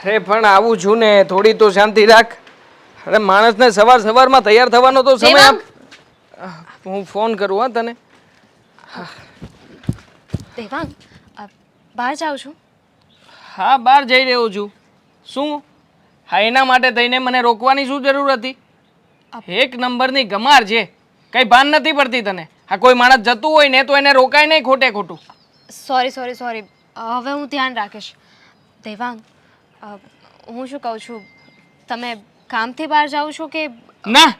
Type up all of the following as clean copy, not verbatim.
અરે પણ આવું છું ને, થોડી તો શાંતિ રાખ. અરે માણસને સવારમાં તૈયાર થવાનો તો સમય આપ. હું ફોન કરું હા તને. દેવાંગ, બહાર જાઉં છું. હા, બહાર જઈ રહ્યો છું. શું? હા, એના માટે થઈને મને રોકવાની શું જરૂર હતી? એક નંબરની ગમાર છે, કઈ ભાન નથી પડતી તને. હા, કોઈ માણસ જતું હોય ને તો એને રોકાય નહીં ખોટે ખોટું. સોરી. હવે હું ધ્યાન રાખીશ. દેવાંગ, હું શું કહું છું, તમે કામથી બહાર જાઓ છો કે? ના,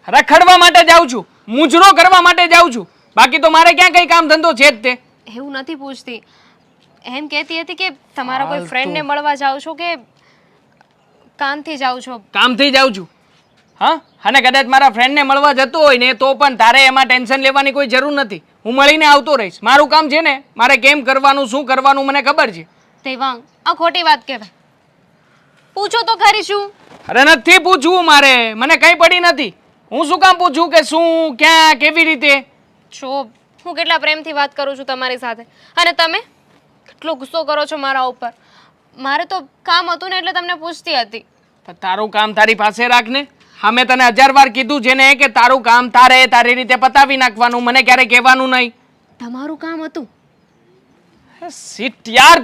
રખડવા માટે જાઉં છું, મૂંઝરો કરવા માટે જાઉં છું. બાકી તો મારે ક્યાં કઈ કામ ધંધો છે જ તે. એવું નથી પૂછતી, એમ કહેતી હતી કે તમારા કોઈ ફ્રેન્ડને મળવા જાઓ છો કે કામથી જાઓ છો? કામથી જાઉં છું. હા, અને કદાચ મારા ફ્રેન્ડને મળવા જતો હોય ને તો પણ તારે એમાં ટેન્શન લેવાની કોઈ જરૂર નથી. હું મળીને આવતો રહીશ. મારું કામ છે ને, મારે કેમ કરવાનું શું કરવાનું મને ખબર છે. દેવાંગ, આ ખોટી વાત કહેવાય. પૂછો તો ખરી શું? અરે નથી પૂછવું મારે, મને કઈ પડી નથી. હું શું કામ પૂછું કે શું ક્યાં કેવી રીતે? જો હું કેટલા પ્રેમથી વાત કરું છું તમારી સાથે, અને તમે કેટલો ગુસ્સો કરો છો મારા ઉપર. મારે તો કામ હતું ને એટલે તમને પૂછતી હતી. તારું કામ તારી પાસે રાખ ને. હા, મેં તને 1000 વાર કીધું છે ને કે તારું કામ તારે તારી રીતે પતાવી નાખવાનું, મને ક્યારે કહેવાનું નહીં. તમારું કામ હતું? સીટ યાર,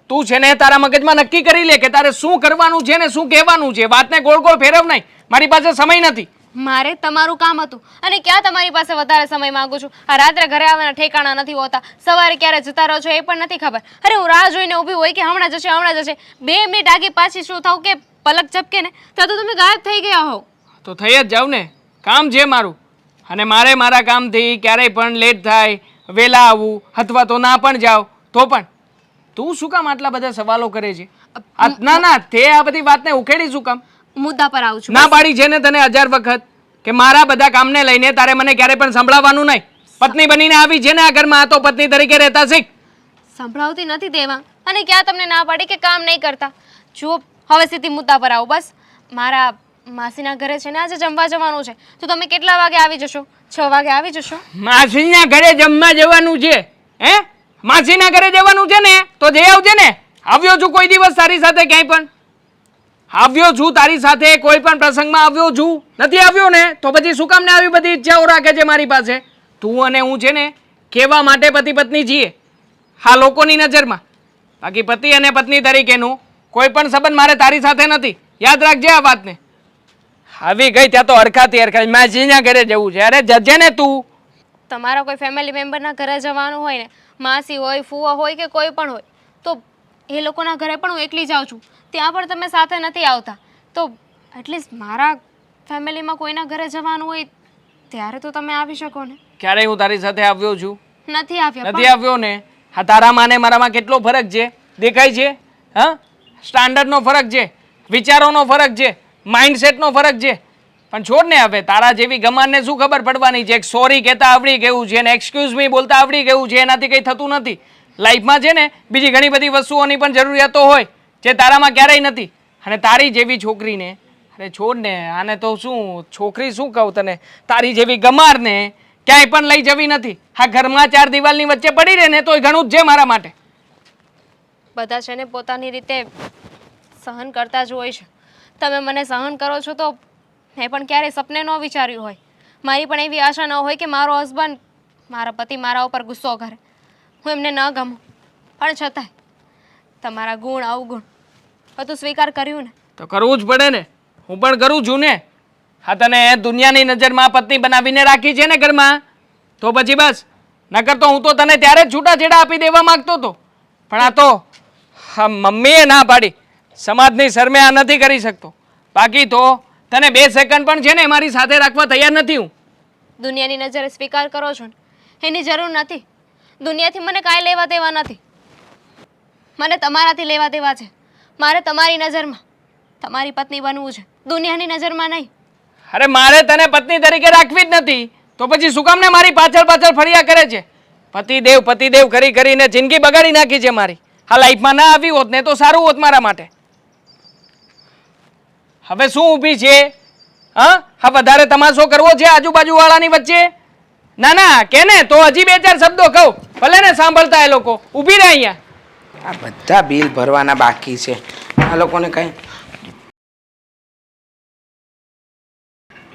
તું છે ને તારા મગજમાં નક્કી કરી લે કે તારે શું કરવાનું છે ને શું કહેવાનું છે. વાતને ગોળ ગોળ ફેરવ નહીં, મારી પાસે સમય નથી. મારે તમારું કામ હતું, અને ક્યાં તમારી પાસે વધારે સમય માંગુ છું? આ રાત્રે ઘરે આવવાના ઠેકાણા નથી હોતા, સવારે ક્યારે જતા રહો છો એ પણ નથી ખબર. અરે હું રાહ જોઈને ઊભી હોય કે હમણાં જશે. 2 મિનિટ આગી પાછી શું થવું કે પલક ઝપકે ને ત્યાં તો તમે ગાયબ થઈ ગયા હો. તો થઈ જ જાવ ને, કામ છે મારું. અને મારે મારા કામથી ક્યારેય પણ લેટ થાય, વહેલા આવવું અથવા તો ના પણ જાવ તો પણ તું શું કામ આટલા બધા સવાલો કરે છે? ના, તે આ બધી વાતને ઉકેડી શું કામ? મુદ્દા પર આવું છું. ના પાડી છે ને તને 1000 વખત કે મારા બધા કામને લઈને તારે મને ક્યારે પણ સંભળાવવાનું નહીં. પત્ની બનીને આવી છે ને આ ઘરમાં, તો પત્ની તરીકે રહેતા શીખ. સંભળાવતી નથી દેવાંગ, અને ક્યાં તમને ના પાડી કે કામ નહીં કરતા? જો હવે સીધી મુદ્દા પર આવો બસ. મારા માસીના ઘરે છે ને આજે જમવા જવાનું છે, તો તમે કેટલા વાગે આવી જશો? 6 વાગે આવી જશો? માસીના ઘરે જમવા જવાનું છે? હે, માસીના ઘરે જવાનું છે ને તો જઈ આવજે ને. આવ્યો છું કોઈ દિવસ તારી સાથે ક્યાંય પણ? આવ્યો છું તારી સાથે કોઈ પણ પ્રસંગમાં આવ્યો છું? નથી આવ્યો ને તો પછી શું કામ ને આવી બધી ઈચ્છાઓ રાખે છે મારી પાસે? તું અને હું છે ને કહેવા માટે પતિ પત્ની છીએ, હા, લોકોની નજરમાં. બાકી પતિ અને પત્ની તરીકેનું કોઈ પણ સંબંધ મારે તારી સાથે નથી. યાદ રાખજે આ વાતને. આવી ગઈ ત્યાં તો હરખાતી માસીના ઘરે જવું છે. અરે જજે ને તું. તમારા કોઈ ફેમિલી મેમ્બરના ઘરે જવાનું હોય ને, માસી હોય, ફુવા હોય કે કોઈ પણ હોય, તો એ લોકોના ઘરે પણ હું એકલી જાઉં છું. ત્યાં પણ તમે સાથે નથી આવતા. તો એટલીસ્ટ મારા ફેમિલીમાં કોઈના ઘરે જવાનું હોય ત્યારે તો તમે આવી શકો ને. ક્યારેય હું તારી સાથે આવ્યો છું? નથી આવ્યો ને. હા, તારામાં ને મારામાં કેટલો ફરક છે દેખાય છે? હા, સ્ટાન્ડર્ડનો ફરક છે, વિચારોનો ફરક છે, માઇન્ડસેટનો ફરક છે. પણ છોડ ને, હવે તારા જેવી ગમારને શું ખબર પડવાની છે? સોરી કહેતા આવડી ગયું છે ને એક્સક્યુઝ મી બોલતા આવડી ગયું છે, એનાથી કંઈ થતું નથી. લાઈફમાં છે ને બીજી ઘણી બધી વસ્તુઓની પણ જરૂરિયાતો હોય જે તારામાં ક્યારેય નથી. અને તારી જેવી છોકરીને, અરે છોડ ને, આને તો શું છોકરી શું કહું તને, તારી જેવી ગમારને ક્યાંય પણ લઈ જવી નથી. હા, ઘરમાં 4 દિવાલની વચ્ચે પડી રહે ને તોય ઘણું જ છે મારા માટે. બધા છે ને પોતાની રીતે સહન કરતા જ હોય છે. તમે મને સહન કરો છો તો મેં પણ ક્યારેય સપને ન વિચાર્યું હોય. મારી પણ એવી આશા ન હોય કે મારો હસબન્ડ, મારા પતિ મારા ઉપર ગુસ્સો કરે, હું એમને ન ગમું. પણ છતાંય તમારા ગુણ અવગુણ બધું સ્વીકાર કર્યું ને. તો કરવું જ પડે ને. હું પણ કરું છું ને. હા, તને દુનિયાની નજરમાં પત્ની બનાવીને રાખી છે ને ઘરમાં, તો પછી બસ. નકર તો હું તો તને ત્યારે જ છૂટાછેડા આપી દેવા માંગતો હતો. પણ આ તો મમ્મીએ ના પાડી. સમાજની શરમે આ નથી કરી શકતો. બાકી તો તને 2 સેકન્ડ પણ છે ને મારી સાથે રાખવા તૈયાર નથી હું. દુનિયાની નજરે સ્વીકાર કરો છો ને, એની જરૂર નથી. દુનિયાથી મને કાંઈ લેવા દેવા નથી. મને તમારાથી લેવા દેવા છે. મારે તમારી નજરમાં તમારી પત્ની બનવું છે, દુનિયાની નજરમાં નહીં. અરે મારે તને પત્ની તરીકે રાખવી જ નથી તો પછી શું કામ ને મારી પાછળ ફર્યા કરે છે? પતિદેવ કરી કરીને જિંદગી બગાડી નાખી છે મારી. હા, લાઈફમાં ના આવી હોત ને તો સારું હોત મારા માટે. હવે શું ઊભી છે? હા, વધારે તમાશો કરવો છે આજુબાજુ વાળાની વચ્ચે? ના, કે ને તો હજી 2-4 શબ્દો કહું, ભલે ને સાંભળતા એ લોકો. ઊભી રહે અહીંયા. આ બધા બિલ ભરવાના બાકી છે. આ લોકોને કંઈ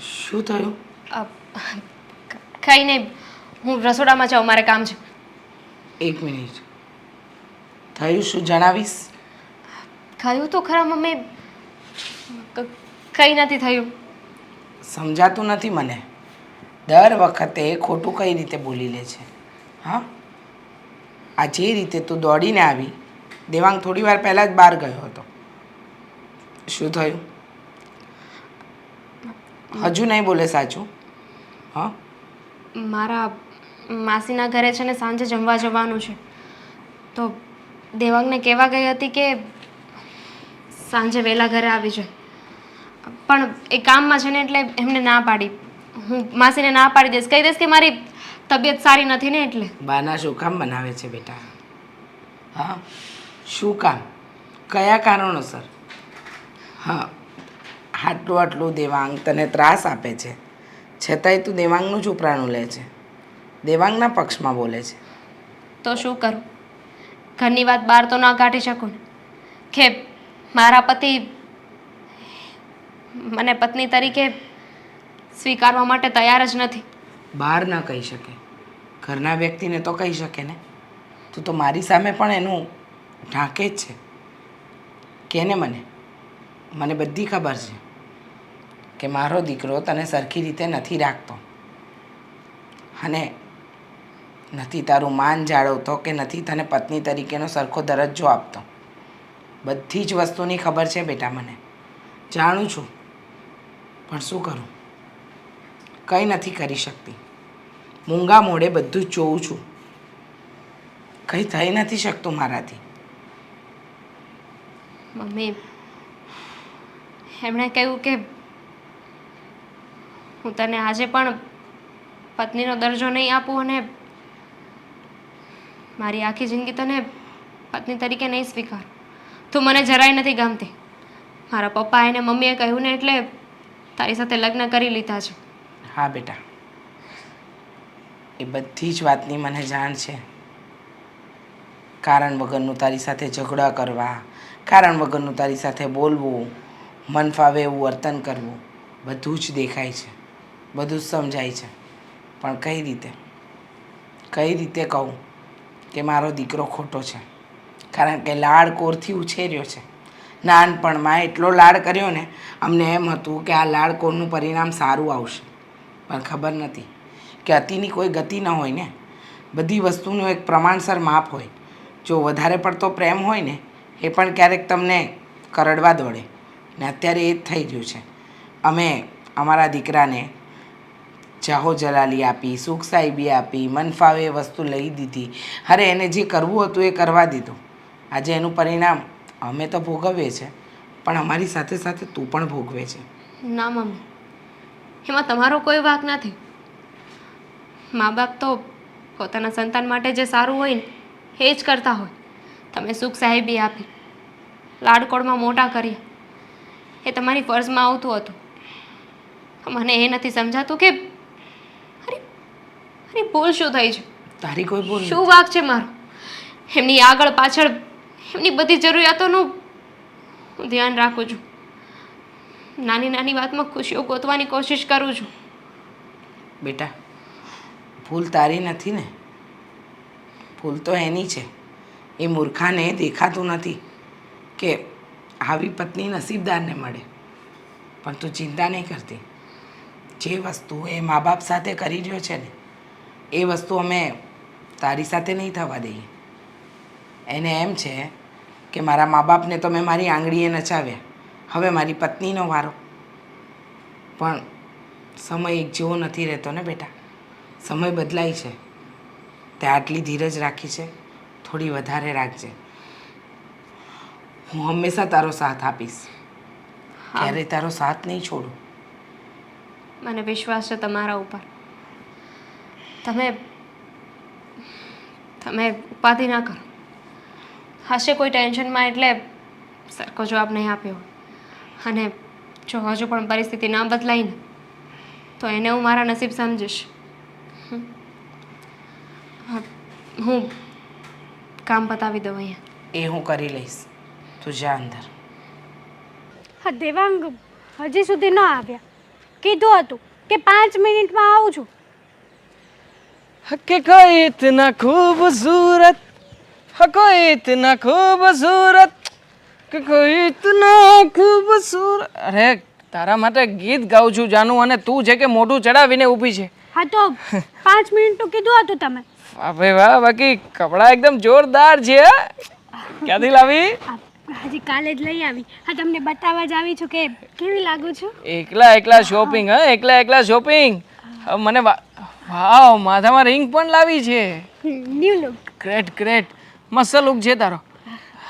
શું થયું? અ, કંઈ નહીં, હું રસોડામાં જાઉં, મારે કામ છે. એક મિનિટ. થયું શું જણાવીશ? કહ્યું તો ખરા મમ્મી, કંઈ નથી થયું. સમજાતું નથી મને. દર વખતે ખોટું કઈ રીતે બોલી લે છે? હા, આ જે રીતે તું દોડીને આવી, દેવાંગ થોડી વાર પહેલાં જ બહાર ગયો હતો. શું થયું? હજુ નહીં બોલે સાચું? હા, મારા માસીના ઘરે છે ને સાંજે જમવા જવાનું છે, તો દેવાંગને કહેવા ગઈ હતી કે સાંજે વહેલા ઘરે આવી જાય, પણ એ કામમાં છે ને એટલે એમને ના પાડી. હું માસીને ના પાડી દઈશ, કહી દઈશ કે મારી તબિયત સારી નથી ને એટલે. બાના શું કામ બનાવે છે બેટા? હા, શું કામ? કયા કારણોસર? હા, આટલું દેવાંગ તને ત્રાસ આપે છે, છતાંય તું દેવાંગનું જ ઉપરાણું લે છે, દેવાંગના પક્ષમાં બોલે છે. તો શું કરું? ઘરની વાત બહાર તો ના કાઢી શકું ને, કે મારા પતિ મને પત્ની તરીકે સ્વીકારવા માટે તૈયાર જ નથી. બહાર ન કહી શકે, ઘરના વ્યક્તિને તો કહી શકે ને. તું તો મારી સામે પણ એનું ઢાંકે જ છે. કે ને મને બધી ખબર છે કે મારો દીકરો તને સરખી રીતે નથી રાખતો, અને નથી તારું માન જાળવતો, કે નથી તને પત્ની તરીકેનો સરખો દરજ્જો આપતો. બધી જ વસ્તુની ખબર છે બેટા, મને જાણું છું. પણ શું કરું? કંઈ નથી કરી શકતી. મૂંગા મોઢે બધું જ જોઉં છું, કંઈ થઈ નથી શકતું મારાથી. મમ્મી, એમણે કહ્યું કે હું તને આજે પણ પત્નીનો દરજ્જો નહીં આપું, અને મારી આખી જિંદગી તને પત્ની તરીકે નહીં સ્વીકાર. તું મને જરાય નથી ગમતી. મારા પપ્પા અને મમ્મીએ કહ્યું ને એટલે તારી સાથે લગ્ન કરી લીધા છે. હા બેટા, એ બધી જ વાતની મને જાણ છે. કારણ વગરનું તારી સાથે ઝઘડા કરવા, કારણ વગરનું તારી સાથે બોલવું, મન ફાવે એવું વર્તન કરવું, બધું જ દેખાય છે, બધું જ સમજાય છે. પણ કઈ રીતે કહું કે મારો દીકરો ખોટો છે? કારણ કે લાડકોરથી ઉછેર્યો છે. નાનપણમાં એટલો લાડ કર્યો ને, અમને એમ હતું કે આ લાડકોરનું પરિણામ સારું આવશે. પણ ખબર નથી કે અતિની કોઈ ગતિ ન હોય ને. બધી વસ્તુનું એક પ્રમાણસર માપ હોય. જો વધારે પડતો પ્રેમ હોય ને, એ પણ ક્યારેક તમને કરડવા દોડે. ને અત્યારે એ જ થઈ રહ્યું છે. અમે અમારા દીકરાને જાહો જલાલી આપી, સુખ સાહેબી આપી, મન ફાવે એ વસ્તુ લઈ દીધી. અરે એને જે કરવું હતું એ કરવા દીધું. આજે એનું પરિણામ અમે તો ભોગવીએ છીએ, પણ અમારી સાથે સાથે તું પણ ભોગવે છે. ના મમ્મી, એમાં તમારો કોઈ વાંક નથી. મા બાપ તો પોતાના સંતાન માટે જે સારું હોય ને એ જ કરતા હોય. તમે સુખ સાહેબી આપી, લાડકોડમાં મોટા કર્યા, એ તમારી ફરજમાં આવતું હતું. મને એ નથી સમજાતું કે અરે ભૂલ શું થઈ છે? તારી કોઈ ભૂલ શું વાંક છે મારો? એમની આગળ પાછળ એમની બધી જરૂરિયાતોનું હું ધ્યાન રાખું છું. નાની નાની વાતમાં ખુશીઓ ગોતવાની કોશિશ કરું છું. બેટા, ભૂલ તારી નથી ને, ભૂલ તો એની છે. એ મૂર્ખાને દેખાતું નથી કે આવી પત્ની નસીબદારને મળે. પણ તું ચિંતા નહીં કરતી. જે વસ્તુ એ મા બાપ સાથે કરી રહ્યો છે ને, એ વસ્તુ અમે તારી સાથે નહીં થવા દઈએ. એને એમ છે કે મારા મા બાપને તો મેં મારી આંગળીએ નચાવ્યા, હવે મારી પત્નીનો વારો. પણ સમય એક જેવો નથી રહેતો ને બેટા. સમય બદલાય છે. તે આટલી ધીરજ રાખી છે, થોડી વધારે રાખજે. હું હંમેશા તારો સાથ આપીશ, ક્યારેય તારો સાથ નહીં છોડું. મને વિશ્વાસ છે તમારા ઉપર. તમે ઉપાધિ ના કરો. હશે કોઈ ટેન્શનમાં એટલે સરખો જવાબ નહીં આપ્યો. અને જો હજુ પણ પરિસ્થિતિ ના બદલાય ને, તો એને હું મારા નસીબ સમજીશ. હું કામ પતાવી દઉં અહીંયા. એ હું કરી લઈશ. તું જા અંદર. હા દેવાંગ હજી સુધી ન આવ્યા. કીધું હતું કે 5 મિનિટમાં આવું છું. કે કોઈ ઇતના ખૂબસૂરત કોઈ ઇતના ખૂબસૂરત કે કોઈ ઇતના ખૂબસૂરત. અરે તારા માટે ગીત ગાઉં છું જાનું, અને તું છે કે મોઢું ચડાવીને ઊભી છે. હા તો 5 મિનિટનું કીધું હતું તમે. વાહ ભાઈ વાહ, બાકી કપડાં એકદમ જોરદાર છે. ક્યાંથી લાવી? હજી કાલે જ લઈ આવી. હા તમને બતાવવા જ આવી છું કે કેવી લાગુ છું. એકલા એકલા શોપિંગ? હા, એકલા એકલા શોપિંગ. હવે મને વાવ, માથામાં રિંગ પણ લાવી છે. New look. ગ્રેટ ગ્રેટ, મસ્ત લુક છે તારો.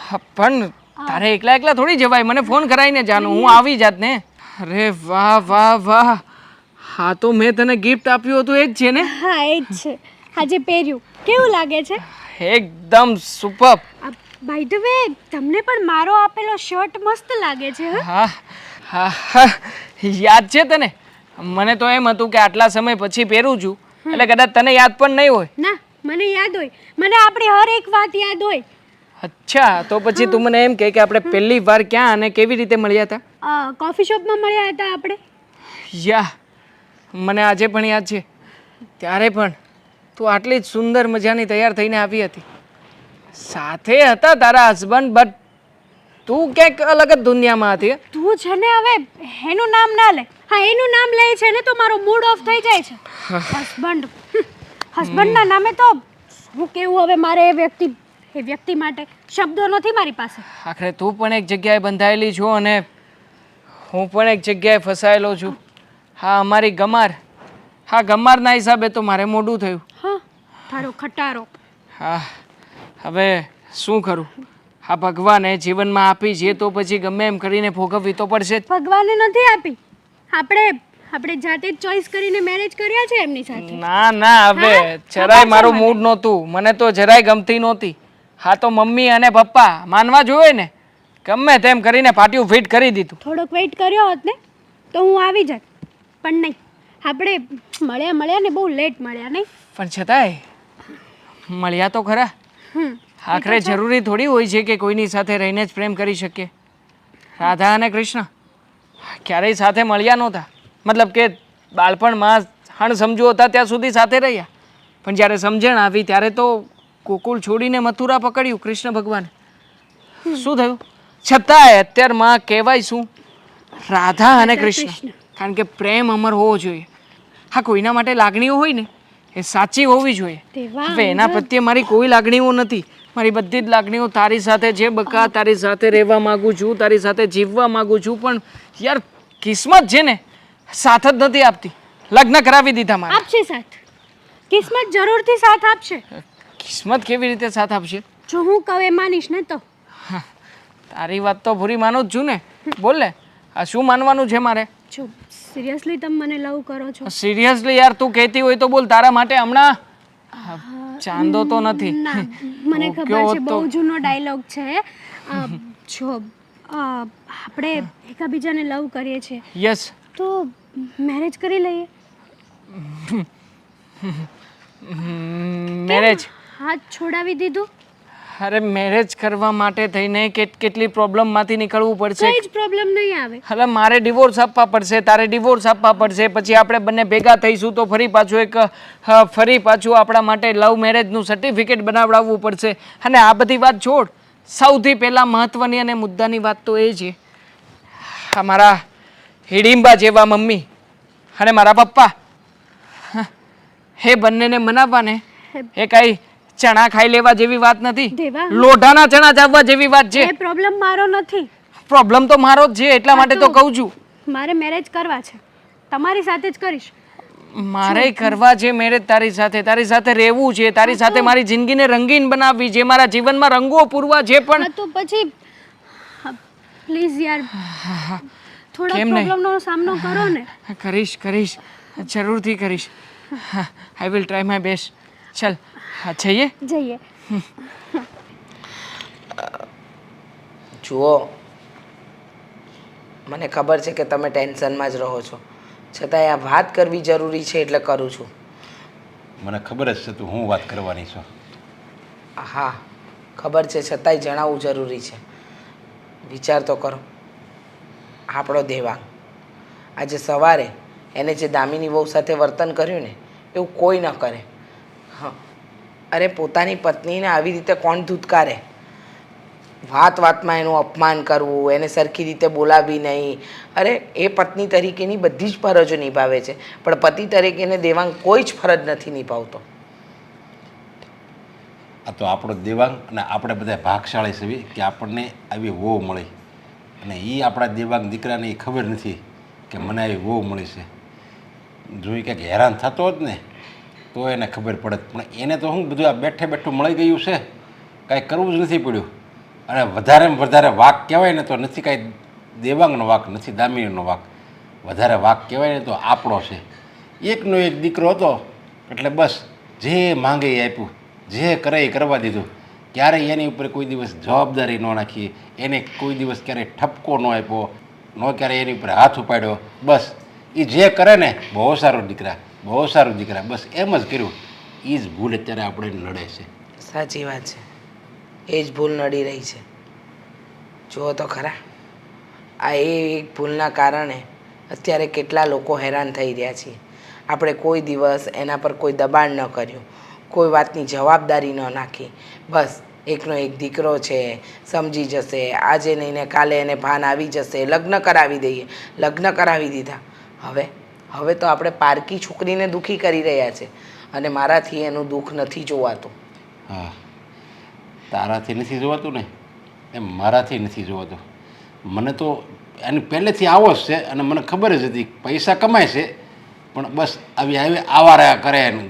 હા, પણ તારે એકલા એકલા થોડી જવાય, મને ફોન કરાવીને જાનું, હું આવી જાત ને. અરે વાહ વાહ વાહ, હા તો મેં તને ગિફ્ટ આપ્યું હતું એ જ છે ને? હા એ જ છે. આજે પહેર્યું કેવું લાગે છે? એકદમ સુપર. બાય ધ વે તમને પણ મારો આપેલો શર્ટ મસ્ત લાગે છે. હા હા હા, યાદ છે તને? મને તો એમ હતું કે આટલા સમય પછી પહેરું છું એટલે કદાચ તને યાદ પણ નહીં હોય. ના મને યાદ હોય, મને આપણી હર એક વાત યાદ હોય. અચ્છા, તો પછી તું મને એમ કહે કે આપણે પહેલી વાર ક્યાં અને કેવી રીતે મળ્યા હતા? કોફી શોપમાં મળ્યા હતા આપણે. યા, મને આજે પણ યાદ છે. ત્યારે પણ તું આટલી જ સુંદર મજાની તૈયાર થઈને આવી હતી. સાથે હતા તારા હસબન્ડ, બટ તું ક્યાંક અલગ જ દુનિયામાં હતી. તું છે ને હવે એનું નામ ના લે. હા એનું નામ લે છે ને તો મારો મૂડ ઓફ થઈ જાય છે. હસબન્ડ, હસબન્ડના નામે તો હું કેવું હવે મારે એ વ્યક્તિ માટે શબ્દો નથી મારી પાસે. આખરે તું પણ એક જગ્યાએ બંધાયેલી છો અને હું પણ એક જગ્યાએ ફસાયેલો છું. હા, અમારી ગમાર. હા, ગમારના હિસાબે તો મારે મોડું થયું. હા તારો ખટારો. હા, હવે શું કરું? હા, ભગવાને જીવનમાં આપી છે તો પછી ગમે એમ કરીને ભોગવવી તો પડશે જ. ભગવાને નથી આપી, આપણે જાતે જ ચોઈસ કરીને મેરેજ કર્યા છે એમની સાથે. ના ના, હવે જરાય મારું મૂડ નહોતું, મને તો જરાય ગમતી નહોતી. હા તો મમ્મી અને પપ્પા માનવા જોઈએ ને, ગમે તેમ કરીને પાટિયું ફિટ કરી દીધું. થોડોક વેઇટ કર્યો હોત ને તો હું આવી જાત, પણ નહીં. આપણે મળ્યા ને બહુ લેટ મળ્યા નહીં. પણ છતાંય મળ્યા તો ખરા. આખરે જરૂરી થોડી હોય છે કે કોઈની સાથે રહીને જ પ્રેમ કરી શકીએ. રાધા અને કૃષ્ણ ક્યારેય સાથે મળ્યા નહોતા, મતલબ કે બાળપણમાં સમજુ હતા ત્યાં સુધી સાથે રહ્યા, પણ જ્યારે સમજણ આવી ત્યારે તો ગોકુળ છોડીને મથુરા પકડ્યું કૃષ્ણ ભગવાને. શું થયું? છતાંય અત્યારમાં કહેવાય શું? રાધા અને કૃષ્ણ. કારણ કે પ્રેમ અમર હોવો જોઈએ. હા, કોઈના માટે લાગણીઓ હોય ને એ સાચી હોવી જોઈએ. હવે એના પ્રત્યે મારી કોઈ લાગણીઓ નથી. મારી બધી જ લાગણીઓ તારી સાથે છે બકા. તારી સાથે રહેવા માંગુ છું, તારી સાથે જીવવા માંગુ છું, પણ યાર કિસ્મત છે ને સાથ જ નથી આપતી. લગ્ન કરાવી દીધા મારા. આપશે સાથ, કિસ્મત જરૂરથી સાથ આપશે. કિસ્મત કેવી રીતે સાથ આપશે? જો હું કહું એ માનીશ ને તો. તારી વાત તો પૂરી માનું જ છું ને. બોલ ને, આ શું માનવાનું છે મારે? જો સિરિયસલી તમે મને લવ કરો છો? સિરિયસલી યાર, તું કહેતી હોય તો બોલ. તારા માટે હમણાં ચાંદો તો નથી. ના મને ખબર છે બહુ જૂનો ડાયલોગ છે. જો આપણે એકબીજાને લવ કરીએ છીએ યસ, તો મેરેજ કરી લઈએ. મેરેજ? હાથ છોડાવી દીધું. અરે મેરેજ કરવા માટે થઈને કેટલી પ્રોબ્લેમમાંથી નીકળવું પડશે. કઈ જ પ્રોબ્લેમ નહીં આવે. હવે મારે ડિવોર્સ આપવા પડશે, તારે ડિવોર્સ આપવા પડશે, પછી આપણે બંને ભેગા થઈશું તો ફરી પાછું આપણા માટે લવ મેરેજનું સર્ટિફિકેટ બનાવડાવવું પડશે. અને આ બધી વાત છોડ, સૌથી પહેલાં મહત્ત્વની અને મુદ્દાની વાત તો એ છે, મારા હિડિંબા જેવા મમ્મી અને મારા પપ્પા, એ બંનેને મનાવવાને એ કાંઈ ચણા ખાઈ લેવા જેવી વાત નથી. લોઢાના ચણા ચાવવા જેવી વાત છે. એ પ્રોબ્લેમ મારો નથી. પ્રોબ્લેમ તો મારો જ છે, એટલા માટે તો કહું છું. મારે મેરેજ કરવા છે, તમારી સાથે જ કરીશ. મારે કરવા છે મેરેજ તારી સાથે રહેવું છે, તારી સાથે મારી જિંદગીને રંગીન બનાવવી છે, મારા જીવનમાં રંગો પૂરવા છે. પણ તો પછી પ્લીઝ યાર થોડા પ્રોબ્લેમનો સામનો કરો ને. કરીશ, જરૂરથી કરીશ. I will try my best. ચાલ જઈએ. જુઓ, મને ખબર છે કે તમે ટેન્શનમાં જ રહો છો, છતાંય આ વાત કરવી જરૂરી છે એટલે કરું છું. મને ખબર જ છે તું હું વાત કરવાની છો. હા, ખબર છે છતાંય જણાવવું જરૂરી છે. વિચાર તો કરો, આપણો દેવાંગ આજે સવારે એને જે દામિની વહુ સાથે વર્તન કર્યું ને એવું કોઈ ન કરે. હા, અરે પોતાની પત્નીને આવી રીતે કોણ ધૂતકારે? વાત વાતમાં એનું અપમાન કરવું, એને સરખી રીતે બોલાવી નહીં. અરે એ પત્ની તરીકેની બધી જ ફરજો નિભાવે છે, પણ પતિ તરીકેને દેવાંગ કોઈ જ ફરજ નથી નિભાવતો. આ તો આપણો દેવાંગ અને આપણે બધા ભાગશાળી છીએ કે આપણને આવી વહુ મળી, અને એ આપણા દેવાંગ દીકરાને એ ખબર નથી કે મને આવી વહુ મળી છે. જો એ કંઈક હેરાન થતો હોત ને તો એને ખબર પડત, પણ એને તો શું બધું આ બેઠે બેઠું મળી ગયું છે, કાંઈ કરવું જ નથી પડ્યું. અને વધારેમાં વધારે વાક કહેવાય ને તો નથી કાંઈ દેવાંગનો વાક, નથી દામિનીનો વાક, વધારે વાક કહેવાય ને તો આપણો છે. એકનો એક દીકરો હતો એટલે બસ જે માંગે એ આપ્યું, જે કરે એ કરવા દીધું. ક્યારેય એની ઉપર કોઈ દિવસ જવાબદારી ન નાખી, એને કોઈ દિવસ ક્યારેય ઠપકો ન આપ્યો, ન ક્યારેય એની ઉપર હાથ ઉપાડ્યો. બસ એ જે કરે ને બહુ સારો દીકરા, બહુ સારું દીકરા, બસ એમ જ કર્યું. એ જ ભૂલ અત્યારે આપણે નડે છે. સાચી વાત છે, એ જ ભૂલ નડી રહી છે. જુઓ તો ખરા, આ એક ભૂલના કારણે અત્યારે કેટલા લોકો હેરાન થઈ રહ્યા છીએ. આપણે કોઈ દિવસ એના પર કોઈ દબાણ ન કર્યું, કોઈ વાતની જવાબદારી ન નાખી. બસ એકનો એક દીકરો છે, સમજી જશે, આજે નહીં ને કાલે એને ભાન આવી જશે, લગ્ન કરાવી દઈએ. લગ્ન કરાવી દીધા. હવે તો આપણે પારકી છોકરીને દુઃખી કરી રહ્યા છે, અને મારાથી એનું દુઃખ નથી જોવાતું. હા, તારાથી નથી જોવાતું ને એમ મારાથી નથી જોવાતું. મને તો એની પહેલેથી આવો જ છે, અને મને ખબર જ હતી પૈસા કમાય છે, પણ બસ આવી આવારા કરે ને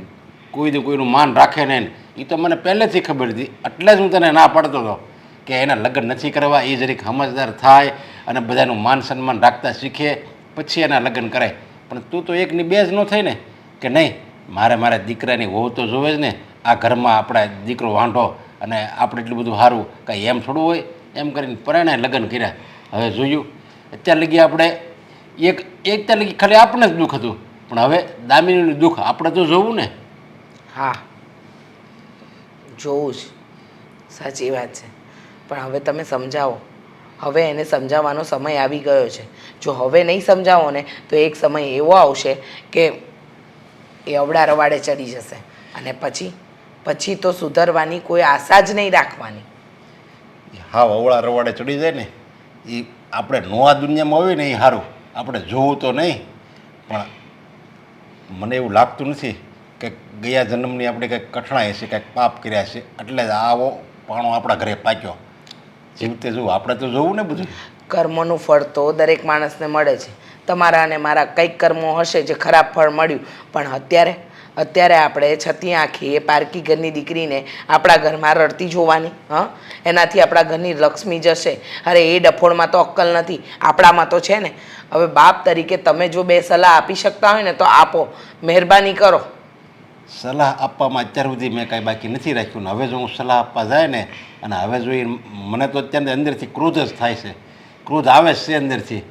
કોઈનું માન રાખે ને એ તો મને પહેલેથી ખબર હતી. એટલે જ હું તને ના પાડતો હતો કે એના લગ્ન નથી કરવા, એ જરીક સમજદાર થાય અને બધાનું માન સન્માન રાખતા શીખે પછી એના લગ્ન કરાય. પણ તું તો એકની બે જ ન થઈ ને કે નહીં મારા દીકરાની વહુ તો જોવે જ ને, આ ઘરમાં આપણા દીકરો વાંઢો અને આપણે એટલું બધું સારું કાંઈ એમ થોડું હોય. એમ કરીને પરણે લગ્ન કર્યા. હવે જોયું અત્યાર લગી આપણે અત્યાર લગી ખાલી આપણે જ દુઃખ હતું, પણ હવે દામિનીનું દુઃખ આપણે તો જોવું ને. હા, જોવું જ, સાચી વાત છે. પણ હવે તમે સમજાવો, હવે એને સમજાવવાનો સમય આવી ગયો છે. જો હવે નહીં સમજાવો ને તો એક સમય એવો આવશે કે એ અવળા રવાડે ચડી જશે, અને પછી તો સુધરવાની કોઈ આશા જ નહીં રાખવાની. હા, અવળા રવાડે ચડી જાય ને એ આપણે નવા દુનિયામાં હોય ને એ સારું, આપણે જોવું તો નહીં. પણ મને એવું લાગતું નથી કે ગયા જન્મની આપણે કંઈક કઠણાઈ છે, કંઈક પાપ કર્યા છે એટલે જ આવો પાણો આપણા ઘરે પાક્યો. જીવતે જોવું આપણે તો જોવું ને બધું. કર્મોનું ફળ તો દરેક માણસને મળે છે. તમારા અને મારા કંઈક કર્મો હશે જે ખરાબ ફળ મળ્યું, પણ અત્યારે આપણે છતી આંખી એ પારકી ઘરની દીકરીને આપણા ઘરમાં રડતી જોવાની. એનાથી આપણા ઘરની લક્ષ્મી જશે. અરે એ ડફોડમાં તો અક્કલ નથી, આપણામાં તો છે ને. હવે બાપ તરીકે તમે જો બે સલાહ આપી શકતા હોય ને તો આપો, મહેરબાની કરો. સલાહ આપવામાં અત્યાર સુધી મેં કાંઈ બાકી નથી રાખ્યું ને હવે જો હું સલાહ આપવા જાય ને અને હવે જો મને તો અત્યારે અંદરથી ક્રોધ જ થાય છે, ક્રોધ આવે જ છે અંદરથી.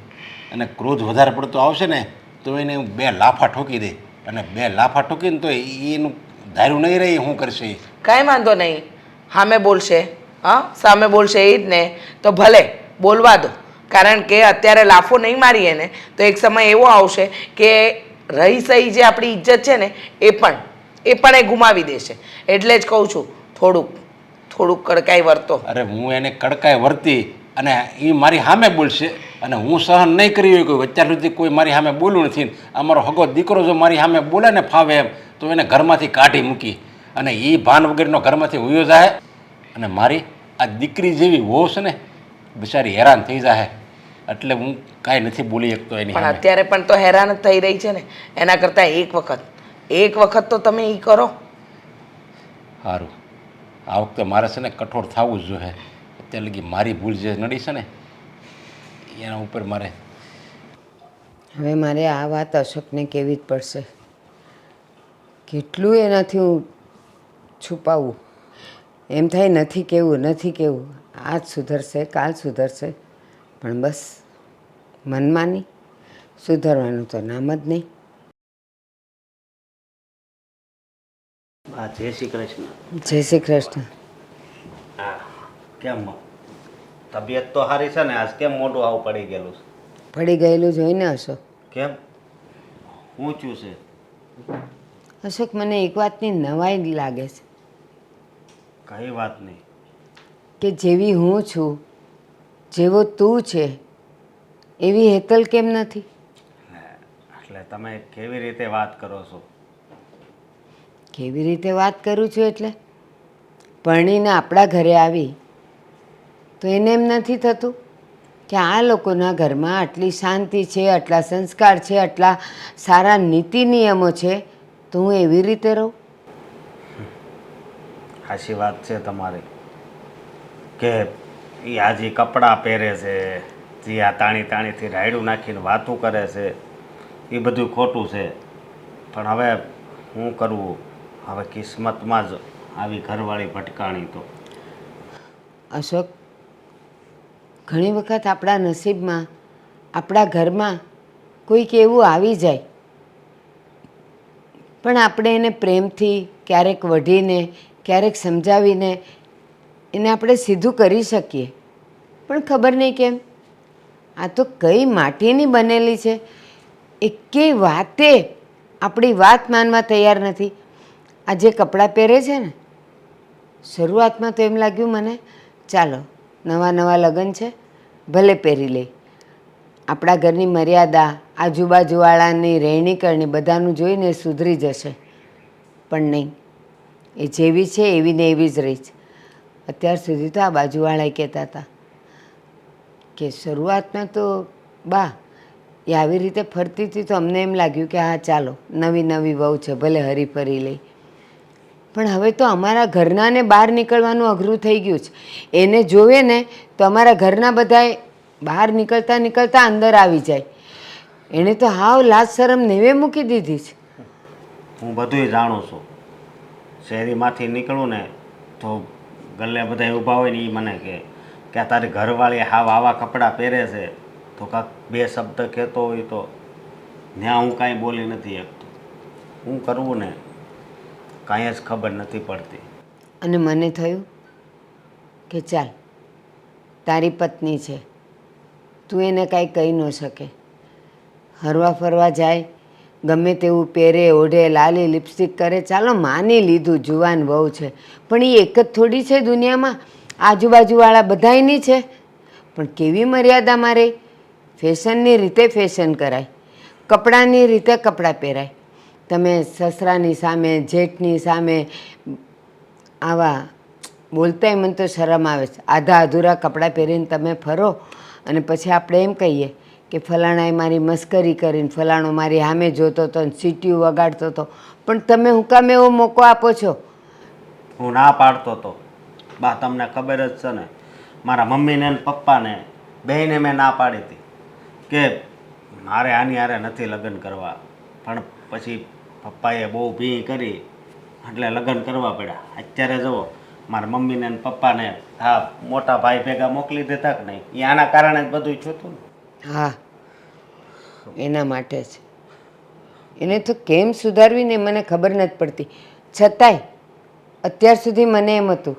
અને ક્રોધ વધારે પડતો આવશે ને તો એને હું 2 લાફા ઠોકી દે, અને 2 લાફા ઠોકીને તો એનું ધાર્યું નહીં રહી શું કરશે. કાંઈ વાંધો નહીં, સામે બોલશે. સામે બોલશે એ જ ને, તો ભલે બોલવા દો. કારણ કે અત્યારે લાફો નહીં મારીએ ને તો એક સમય એવો આવશે કે રહી સહી જે આપણી ઇજ્જત છે ને એ પણ એ ગુમાવી દેશે. એટલે જ કહું છું થોડુંક કડકાઈ વર્તો. અરે હું એને કડકાઈ વર્તી અને એ મારી સામે બોલશે અને હું સહન નહીં કરી હોય કોઈ અત્યાર સુધી કોઈ મારી સામે બોલું નથી. અમારો હગો દીકરો જો મારી સામે બોલે ને ફાવે એમ તો એને ઘરમાંથી કાઢી મૂકી અને એ ભાન વગરનો ઘરમાંથી ઉયો જાય, અને મારી આ દીકરી જેવી વહુ છે ને બિચારી હેરાન થઈ જાય. એટલે હું કાંઈ નથી બોલી શકતો એની. પણ અત્યારે પણ તો હેરાન જ થઈ રહી છે ને, એના કરતાં એક વખત તો તમે એ કરો. સારું, આ વખતે મારે છે ને કઠોર થવું જ જોઈએ. અત્યાર લગી મારી ભૂલ જે નડી છે ને એના ઉપર મારે હવે મારે આ વાત અશોકને કહેવી જ પડશે. કેટલું એનાથી હું છુપાવું, એમ થાય નથી કહેવું, આજ સુધરશે કાલ સુધરશે, પણ બસ મનમાં નહીં, સુધરવાનું તો નામ જ નહીં. જય શ્રી કૃષ્ણ. જય શ્રી કૃષ્ણ. હા, કેમ તબિયત તો સારી છે ને? આજ કેમ મોઢું આવું પડી ગયેલું છે? પડી ગયેલું જોઈને અશોક. કેમ ઊંચું છે? અશોક, મને એક વાતની નવાઈ લાગે છે કઈ વાત નહીં. કે જેવી હું છું, જેવો તું છે, એવી હેતલ કેમ નથી? એટલે તમે કેવી રીતે વાત કરો છો? કેવી રીતે વાત કરું છું એટલે પરણીને આપણા ઘરે આવી તો એને એમ નથી થતું કે આ લોકોના ઘરમાં આટલી શાંતિ છે, આટલા સંસ્કાર છે, આટલા સારા નીતિ નિયમો છે, તો હું એવી રીતે રહું? સાચી વાત છે તમારી કે એ આજે કપડાં પહેરે છે, જે આ તાણીથી રાયડું નાખીને વાતું કરે છે, એ બધું ખોટું છે. પણ હવે શું કરવું? હવે કિસ્મતમાં જ આવી ઘરવાળી ભટકાણી તો. અશોક, ઘણી વખત આપણા નસીબમાં, આપણા ઘરમાં કોઈક એવું આવી જાય, પણ આપણે એને પ્રેમથી, ક્યારેક વઢીને, ક્યારેક સમજાવીને એને આપણે સીધું કરી શકીએ. પણ ખબર નહીં કેમ આ તો કઈ માટીની બનેલી છે, એકેય વાતે આપણી વાત માનવા તૈયાર નથી. આ જે કપડાં પહેરે છે ને, શરૂઆતમાં તો એમ લાગ્યું મને, ચાલો નવા નવા લગ્ન છે, ભલે પહેરી લે, આપણા ઘરની મર્યાદા, આજુબાજુવાળાની રહેણી કરણી બધાનું જોઈને સુધરી જશે. પણ નહીં, એ જેવી છે એવી ને એવી જ રહી છે. અત્યાર સુધી તો આ બાજુવાળાએ કહેતા હતા કે શરૂઆતમાં તો બા એ આવી રીતે ફરતી હતી તો અમને એમ લાગ્યું કે હા ચાલો નવી નવી વહુ છે, ભલે હરીફરી લઈ. પણ હવે તો અમારા ઘરનાને બહાર નીકળવાનું અઘરું થઈ ગયું છે. એને જોવે ને તો અમારા ઘરના બધાએ બહાર નીકળતા નીકળતા અંદર આવી જાય. એણે તો હાવ લાજ શરમ નેવે મૂકી દીધી છે. હું બધુંય જાણું છું. શેરીમાંથી નીકળું ને તો ગલ્લે બધા ઊભા હોય ને એ મને કે આ તારી ઘરવાળી હાવ આવા કપડાં પહેરે છે, તો કાંક બે શબ્દ કહેતો હોય તો ત્યાં હું કાંઈ બોલી નથી શકતો. શું કરવું ને કાંઈ જ ખબર નથી પડતી. અને મને થયું કે ચાલ, તારી પત્ની છે, તું એને કાંઈ કહી ન શકે. હરવા ફરવા જાય, ગમે તેવું પહેરે, ઓઢે, લાલી લિપસ્ટિક કરે, ચાલો માની લીધું જુવાન વહુ છે, પણ એ એક જ થોડી છે દુનિયામાં. આજુબાજુવાળા બધાયની છે. પણ કેવી મર્યાદામાં રહે? ફેશનની રીતે ફેશન કરાય, કપડાની રીતે કપડાં પહેરાય. તમે સસરાની સામે, જેઠની સામે આવા બોલતાય મને તો શરમ આવે છે. આધા અધૂરા કપડાં પહેરીને તમે ફરો અને પછી આપણે એમ કહીએ કે ફલાણાએ મારી મસ્કરી કરીને, ફલાણો મારી સામે જોતો હતો ને સીટીયું વગાડતો હતો. પણ તમે હું કામ એવો મોકો આપો છો? હું ના પાડતો હતો બા, તમને ખબર જ છે ને. મારા મમ્મીને ને પપ્પાને બેયને મેં ના પાડી હતી કે મારે આની હારે નથી લગ્ન કરવા. પણ પછી પપ્પાએ બહુ ભી કરી એટલે લગ્ન કરવા પડ્યા. અત્યારે જુઓ, મારા મમ્મીને ને પપ્પાને હા મોટા ભાઈ ભેગા મોકલી દેતા કે નહીં, એ આના કારણે જ બધું થયું ને. હા, એના માટે જ. એને તો કેમ સુધારવી ને મને ખબર નથી પડતી. છતાંય અત્યાર સુધી મને એમ હતું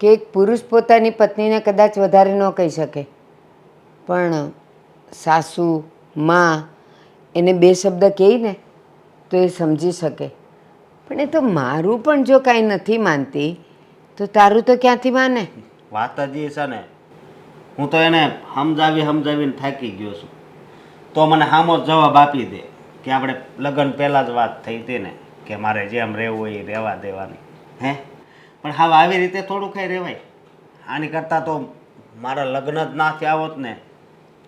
કે એક પુરુષ પોતાની પત્નીને કદાચ વધારે ન કહી શકે, પણ સાસુ, માં એને બે શબ્દ કહે ને તો એ સમજી શકે. પણ એ તો મારું પણ જો કાંઈ નથી માનતી તો તારું તો ક્યાંથી માને? વાત જ એ છે ને, હું તો એને સમજાવીને થાકી ગયો છું. તો મને સામો જવાબ આપી દે કે આપણે લગ્ન પહેલાં જ વાત થઈ હતી ને કે મારે જેમ રહેવું હોય એ રહેવા દેવાની. હે પણ હવે આવી રીતે થોડું કંઈ રહેવાય? આની કરતાં તો મારા લગ્ન જ ના થયા હોત ને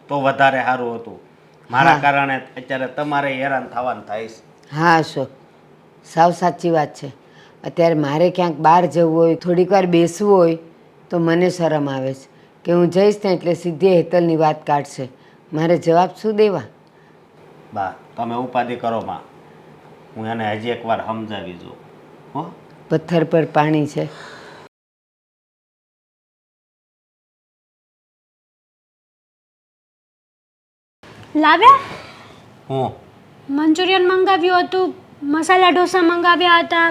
તો વધારે સારું હતું. મારા કારણે અત્યારે તમારે હેરાન થવાનું થાય છે. હા અશોક, સાવ સાચી વાત છે. અત્યારે મારે ક્યાંક બહાર જવું હોય, થોડીક વાર બેસવું હોય તો મને શરમ આવે છે કે હું જઈશ ને એટલે સીધી હેતલની વાત કાઢશે. મારે જવાબ શું દેવા? બા તમે ઉપાધિ કરો માં, હું એને હજી એકવાર સમજાવી જોઉં. હો, પથ્થર પર પાણી છે. લાવ્યા? હું મંચુરિયન મંગાવ્યું હતું, મસાલા ઢોસા મંગાવ્યા હતા,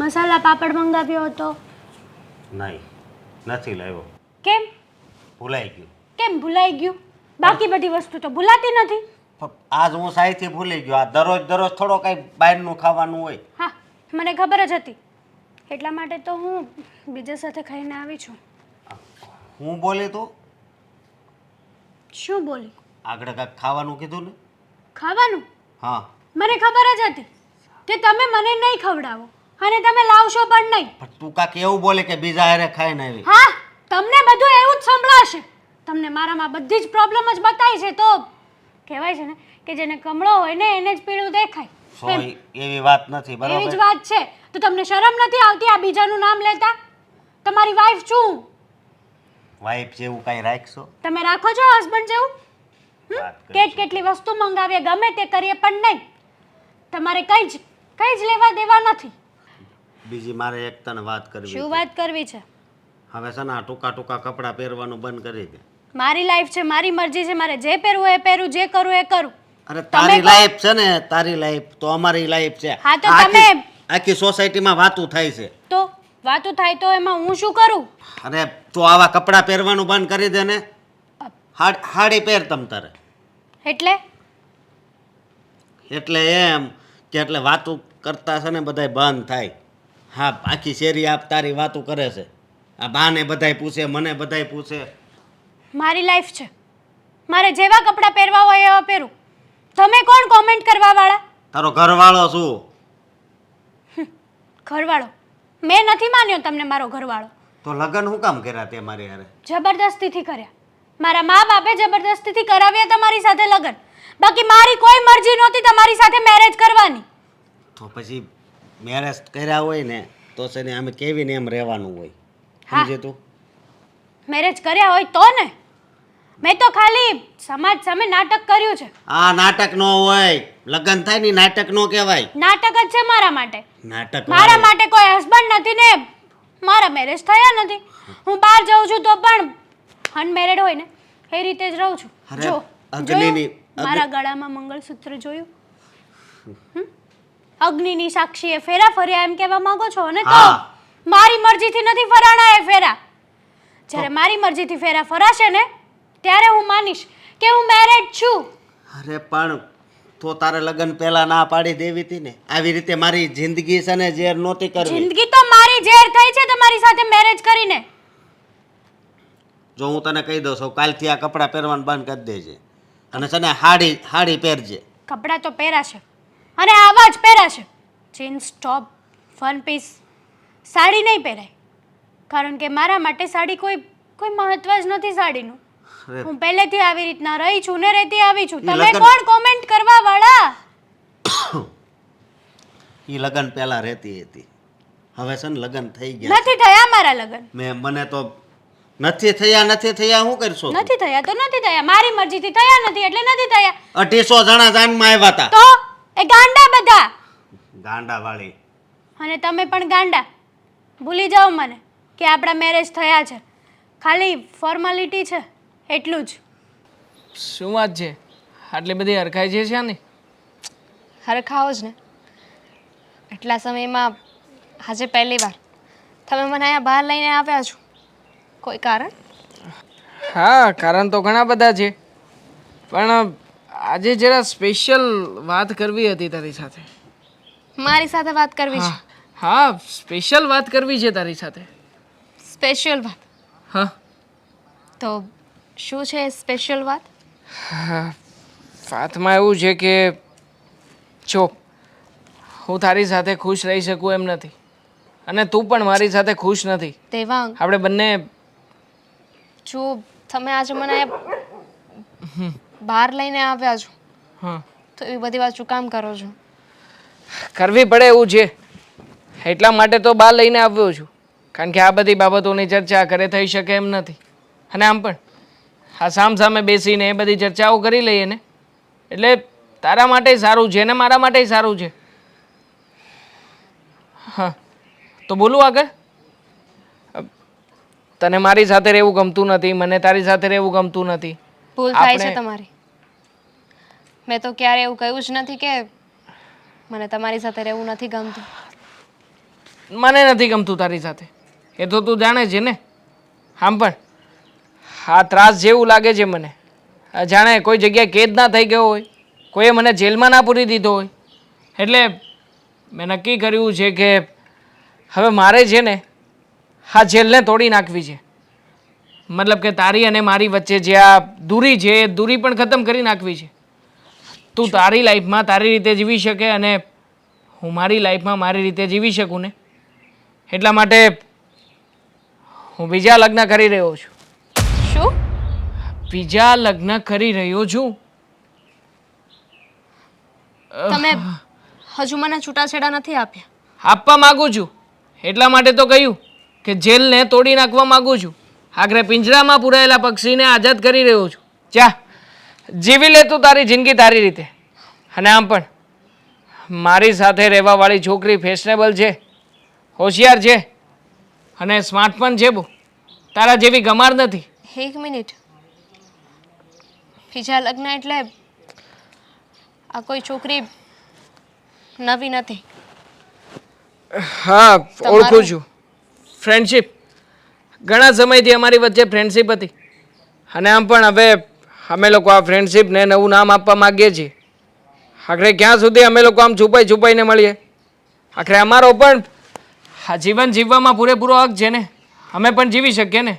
મસાલા પાપડ મંગાવ્યો હતો. નહીં નથી લાવ્યો. કેમ ભૂલાઈ ગયું. કેમ ભૂલાઈ ગયું? બાકી બધી વસ્તુ તો ભૂલાતી નથી. પણ આજ હું સાઈથી ભૂલી ગયો. આ દરરોજ દરરોજ થોડો કંઈ બહારનું ખાવાનું હોય. હા, મને ખબર જ હતી. એટલા માટે તો હું બીજા સાથે ખાઈને આવી છું. હું બોલી તું શું બોલી? આગળ કાંઈક ખાવાનું કીધું ને? ખાવાનું? હા, મને ખબર જ હતી કે તમે મને નહીં ખવડાવો અને તમે લાવશો પણ નહીં. પણ તું કાંઈક એવું બોલે કે બીજા હારે ખાઈને આવી. હા, તમને બધું એવું જ સંભળાશે. તમને મારામાં બધી જ પ્રોબ્લેમ જ બતાવી છે. તો કહેવાય છે ને કે જેને કમળો હોય ને એને જ પીળું દેખાય. સોય એવી વાત નથી, એવી જ બરોબર? વાત છે. તો તમને શરમ નથી આવતી આ બીજાનું નામ લેતા? તમારી વાઈફ છું. વાઈફ જેવું કાંઈ રાખશો? તમે રાખો છો હસબન્ડ જેવું? વાત કરીશું. કેટલી વસ્તુ મંગાવીએ, ગમે તે કરીએ, પણ નહીં. તમારે કઈ જ લેવા દેવા નથી. બીજી મારે એક તને વાત કરવી શું છે. વાત કરવી છે? હવે છે ને આ ટૂંકા ટૂંકા કપડાં પહેરવાનું બંધ કરી દે. મારી લાઈફ છે, મારી મરજી છે. મારે જે પહેરવું એ પહેરું, જે કરવું એ કરું. અરે તારી લાઈફ છે ને, તારી લાઈફ તો અમારી લાઈફ છે. હા, તો આખી- તમે- આખી સોસાયટીમાં વાતું થાય છે. તો વાતું થાય તો એમાં હું શું કરું? અરે તું આવા કપડાં પહેરવાનું બંધ કરી દે ને. હાડી પહેર તમ તારે. એટલે એટલે એમ કે એટલે વાતું કરતા છે ને બધાય બંધ થાય. હા, આખી શેરી આપ તારી વાતું કરે છે. આ બાને બધાય પૂછે, મને બધાય પૂછે. મારી લાઈફ છે. મારે જેવા કપડાં પહેરવા હોય એવા પહેરું. તમે કોણ કોમેન્ટ કરવા વાળા? તારો ઘરવાળો શું? ઘરવાળો? મેં નથી માન્યો તમને મારો ઘરવાળો. તો લગ્ન શું કામ કર્યા તે મારી હારે? જબરદસ્તીથી કર્યા. મારા મા બાપે જબરદસ્તીથી કરાવ્યા તમારી સાથે લગ્ન. બાકી મારી કોઈ મરજી નહોતી તમારી સાથે મેરેજ કરવાની. તો પછી મેરેજ કર્યા હોય ને તો છે ને અમે કેવીને એમ રહેવાનું હોય. હા. સમજે તું? મેરેજ કર્યા હોય તો ને. મેં તો ખાલી સમાજ સામે નાટક કર્યું છે. આ નાટક નો હોય. લગ્ન થાય ને નાટક નો કહેવાય. નાટક જ છે મારા માટે. નાટક મારા માટે કોઈ હસબન્ડ નથી ને મારા મેરેજ થયા નથી. હું બહાર જાઉં છું તો પણ અનમેરેડ હોય ને એ રીતે જ રહું છું. અરે, જો અગ્નિની- જોયું? મારા ગળામાં મંગળસૂત્ર જોયું? અગ્નિની સાક્ષીએ ફેરા ફર્યા એમ કહેવા માંગો છો ને? તો હા. મારી મરજીથી નથી ફરાણા એ ફેરા. જ્યારે મારી મરજીથી ફેરા ફરાશે ને ત્યારે હું માનીશ કે હું મેરેડ છું. અરે પણ તો તારે લગ્ન પહેલા ના પાડી દેવી હતી ને. આવી રીતે મારી જિંદગી છે ને ઝેર નહોતી કરવી. જિંદગી તો મારી ઝેર થઈ છે તમારી સાથે મેરેજ કરીને. જો હું તને કહી દઉં છું કાલથી આ કપડાં પહેરવાનું બંધ કરી દેજે અને છે ને હાડી પહેરજે. કપડાં તો પહેરાશે અને આવા જ પહેરાશે. Jeans top, one piece, sari નહીં પહેરાય. કારણ કે મારા માટે સાડી કોઈ મહત્વ જ નથી સાડીનું. અરે, હું પહેલેથી આવી રીતના રહી છું ને રહેતી આવી છું. ઈ તમે લગન- કોણ કોમેન્ટ કરવા વાળા? ઈ લગ્ન પહેલા રહેતી હતી. હવે છે ને લગ્ન થઈ ગયા. નથી થયા મારા લગ્ન. મને તો નથી થયા શું કરશો? નથી થયા તો નથી થયા. મારી મરજીથી થયા નથી એટલે નથી થયા. 250 જણા જાનમાં આવ્યા હતા. તો એ ગાંડા બધા. ગાંડા વાળી. અને તમે પણ ગાંડા. ભૂલી જાઓ મને કે આપણા મેરેજ થયા છે. ખાલી ફોર્માલિટી છે એટલું જ. શું વાત છે? આટલી બધી હરખાઈ છે શ્યાની? હરખાઓ જ ને. એટલા સમયમાં આજે પહેલી વાર તમે મને અહીંયા બહાર લઈને આવ્યા છો. કોઈ કારણ? હા, કારણ તો ઘણા બધા છે, પણ આજે જરા સ્પેશિયલ વાત કરવી હતી તારી સાથે. મારી સાથે વાત કરવી છે? હા, સ્પેશિયલ વાત કરવી છે તારી સાથે. સ્પેશિયલ વાત? હા. તો શું છે સ્પેશિયલ વાત? વાતમાં એવું છે કે જો હું તારી સાથે ખુશ રહી શકું એમ નથી અને તું પણ મારી સાથે ખુશ નથી. દેવાંગ, આપણે બંને જો તમે આજે મને બહાર લઈને આવ્યા છો હા તો એવી બધી વાત શું કામ કરો છો? કરવી પડે એવું છે એટલા માટે તો બહાર લઈને આવ્યો છું, કારણ કે આ બધી બાબતોની ચર્ચા ઘરે થઈ શકે એમ નથી. અને આમ પણ આ સામે બેસીને એ બધી ચર્ચાઓ કરી લઈએ ને એટલે તારા માટે સારું છે ને મારા માટે સારું છે. હા, તો બોલું આગળ? તને મારી સાથે રહેવું ગમતું નથી, મને તારી સાથે રહેવું ગમતું નથી. ભૂલ થાય છે આપણે- તમારી. મેં તો ક્યારે એવું કહ્યું જ નથી કે મને તમારી સાથે રહેવું નથી ગમતું. મને નથી ગમતું તારી સાથે, એ તો તું જાણે છે ને. આમ પણ આ ત્રાસ જેવું લાગે છે મને. આ જાણે કોઈ જગ્યાએ કેદ ના થઈ ગયો હોય, કોઈએ મને જેલમાં ના પૂરી દીધો હોય. એટલે મેં નક્કી કર્યું છે કે હવે મારે છે ને આ જેલને તોડી નાખવી છે. મતલબ કે તારી અને મારી વચ્ચે જે આ દૂરી છે એ દૂરી પણ ખતમ કરી નાખવી છે. તું તારી લાઈફમાં તારી રીતે જીવી શકે અને હું મારી લાઈફમાં મારી રીતે જીવી શકું ને. એટલા માટે હું બીજા લગ્ન કરી રહ્યો છું. શું? બીજા લગ્ન કરી રહ્યો છું. તમે હજુ મને છૂટાછેડા નથી આપ્યા. આપવા માગું છું. એટલા માટે તો કહ્યું કે જેલને તોડી નાખવા માગું છું. આખરે પિંજરામાં પૂરાયેલા પક્ષીને આઝાદ કરી રહ્યો છું. જા, જીવી લે તું તારી જિંદગી તારી રીતે. અને આમ પણ મારી સાથે રહેવાવાળી છોકરી ફેશનેબલ છે, હોશિયાર છે અને સ્માર્ટ પણ છે. બહુ તારા જેવી ગમાર નથી. એક મિનિટ, બીજા લગ્ન એટલે આ કોઈ છોકરી નવી નથી. હા, ઓળખું છું. ફ્રેન્ડશિપ, ઘણા સમયથી અમારી વચ્ચે ફ્રેન્ડશિપ હતી. અને આમ પણ હવે અમે લોકો આ ફ્રેન્ડશિપને નવું નામ આપવા માગીએ છીએ. આખરે ક્યાં સુધી અમે લોકો આમ છુપાઈને મળીએ? આખરે અમારો પણ આ જીવન જીવવામાં પૂરેપૂરો હક છે ને. અમે પણ જીવી શકીએ ને.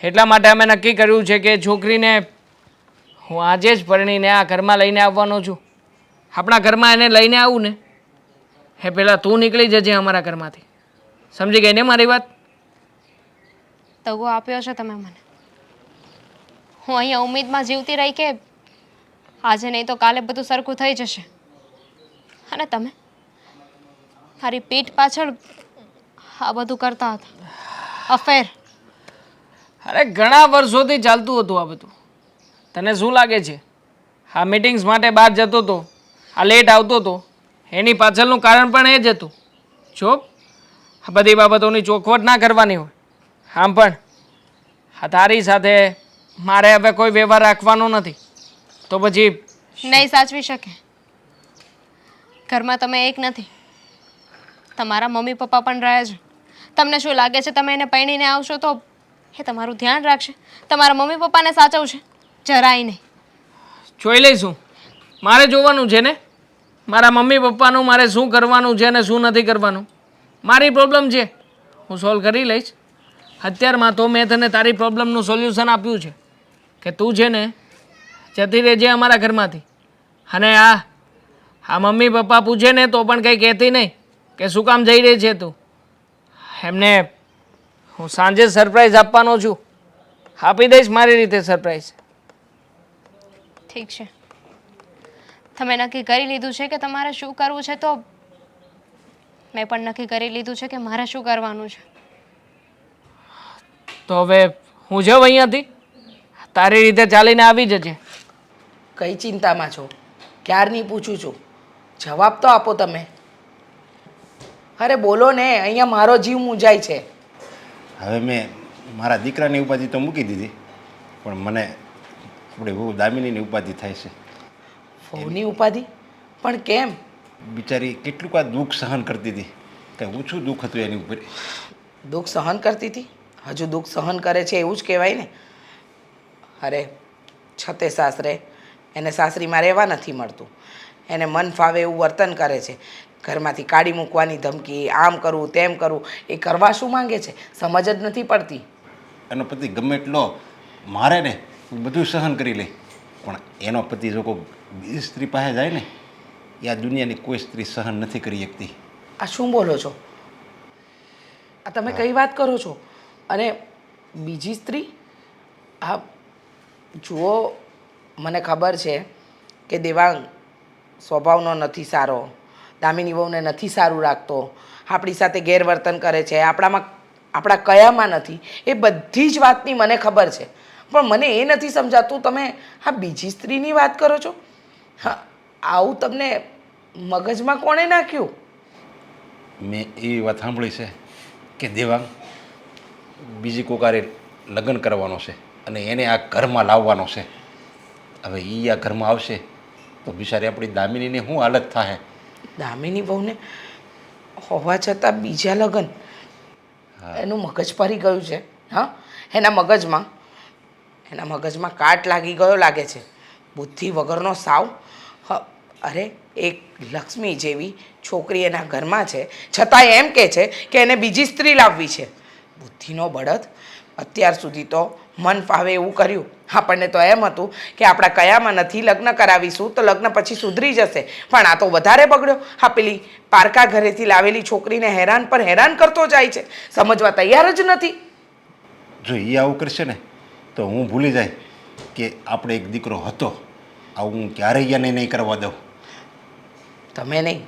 એટલા માટે અમે નક્કી કર્યું છે કે છોકરીને હું આજે જ પરણીને આ ઘરમાં લઈને આવવાનો છું. આપણા ઘરમાં એને લઈને આવું ને એ પહેલાં તું નીકળી જજે અમારા ઘરમાંથી. સમજી ગઈ ને મારી વાત? દગો આપ્યો છે તમે મને. હું અહીંયા ઉમ્મીદમાં જીવતી રહી કે આજે નહીં તો કાલે બધું સરખું થઈ જશે. અને તમે મારી પીઠ પાછળ આ બધું કરતા હતા. અફેર. અરે ઘણા વર્ષોથી ચાલતું હતું આ બધું. તને શું લાગે છે આ મીટિંગ્સ માટે બહાર જતો હતો, આ લેટ આવતો હતો, એની પાછળનું કારણ પણ એ જ હતું. જો આ બધી બાબતોની ચોખવટ ના કરવાની હોય. આમ પણ આ તારી સાથે મારે હવે કોઈ વ્યવહાર રાખવાનો નથી. તો પછી નહીં સાચવી શકે. ઘરમાં તમે એક નથી, તમારા મમ્મી પપ્પા પણ રહે છે. તમને શું લાગે છે તમે એને પરણીને આવશો તો એ તમારું ધ્યાન રાખશે, તમારા મમ્મી પપ્પાને સાચવશે? જરાય નહીં. જોઈ લઈશું. મારે જોવાનું છે ને મારા મમ્મી પપ્પાનું મારે શું કરવાનું છે અને શું નથી કરવાનું. મારી પ્રોબ્લેમ છે, હું સોલ્વ કરી લઈશ. અત્યારમાં તો મેં તને તારી પ્રોબ્લેમનું સોલ્યુશન આપ્યું છે કે તું છે ને જતી રહેજે અમારા ઘરમાંથી. અને આ મમ્મી પપ્પા પૂછે ને તો પણ કંઈ કહેતી નહીં કે શું કામ જઈ રહી છે તું. એમને હું સાંજે સરપ્રાઈઝ આપવાનો છું. આપી દઈશ મારી રીતે સરપ્રાઈઝ. ઠીક છે, તમે નક્કી કરી લીધું છે કે તમારે શું કરવું છે તો મેં પણ નક્કી કરી લીધું છે કે મારે શું કરવાનું છે. તો હવે હું જાઉં અહીંયાથી? તારી રીતે ચાલીને આવી જજે. કઈ ચિંતામાં છો? ક્યારની પૂછું છું, જવાબ તો આપો તમે. અરે બોલો ને, અહીંયા મારો જીવ મૂંઝાય છે. હવે મેં મારા દીકરાની ઉપાધિ તો મૂકી દીધી, પણ મને આપણે બહુ દામિનીની ઉપાધિ થાય છે. વહુની ઉપાધિ? પણ કેમ? બિચારી કેટલુંક આ દુઃખ સહન કરતી હતી. કંઈ ઓછું દુઃખ હતું એની ઉપર. દુઃખ સહન કરતી હતી? હજુ દુઃખ સહન કરે છે એવું જ કહેવાય ને. અરે છતે સાસરે એને સાસરીમાં રહેવા નથી મળતું. એને મન ફાવે એવું વર્તન કરે છે. ઘરમાંથી કાઢી મૂકવાની ધમકી, આમ કરવું તેમ કરવું. એ કરવા શું માંગે છે સમજ જ નથી પડતી. એનો પતિ ગમે એટલો મારે ને બધું સહન કરી લે, પણ એનો પતિ જો કોઈ બીજી સ્ત્રી પાસે જાય ને એ આ દુનિયાની કોઈ સ્ત્રી સહન નથી કરી શકતી. આ શું બોલો છો? આ તમે કઈ વાત કરો છો? અને બીજી સ્ત્રી? આ જુઓ, મને ખબર છે કે દેવાંગ સ્વભાવનો નથી સારો, દામિની વહુને નથી સારું રાખતો, આપણી સાથે ગેરવર્તન કરે છે, આપણા કયામાં નથી. એ બધી જ વાતની મને ખબર છે, પણ મને એ નથી સમજાતું તમે આ બીજી સ્ત્રીની વાત કરો છો. હા, આવું તમને મગજમાં કોણે નાખ્યું? મેં એવી વાત સાંભળી છે કે દેવાંગ બીજી કોકારે લગ્ન કરવાનો છે અને એને આ ઘરમાં લાવવાનો છે. હવે એ આ ઘરમાં આવશે તો બિચારી આપણી દામિનીની શું હાલત થાય? દામિની વહુને હોવા છતાં બીજા લગ્ન? એનું મગજ ફરી ગયું છે. હા, એના મગજમાં કાટ લાગી ગયો લાગે છે. બુદ્ધિ વગરનો સાવ. અરે એક લક્ષ્મી જેવી છોકરી એના ઘરમાં છે, છતાંય એમ કહે છે કે એને બીજી સ્ત્રી લાવવી છે. બુદ્ધિનો બળદ. અત્યાર સુધી તો મન ફાવે એવું કર્યું. આપણને તો એમ હતું કે આપણા કયામાં નથી, લગ્ન કરાવીશું તો લગ્ન પછી સુધરી જશે. પણ આ તો વધારે બગડ્યો. હા, પેલી પારકા ઘરેથી લાવેલી છોકરીને હેરાન પર હેરાન કરતો જાય છે. સમજવા તૈયાર જ નથી. જો એ આવું કરશે ને તો હું ભૂલી જાય કે આપણે એક દીકરો હતો. આવું હું ક્યારેય એને નહીં કરવા દઉં. તમે નહીં,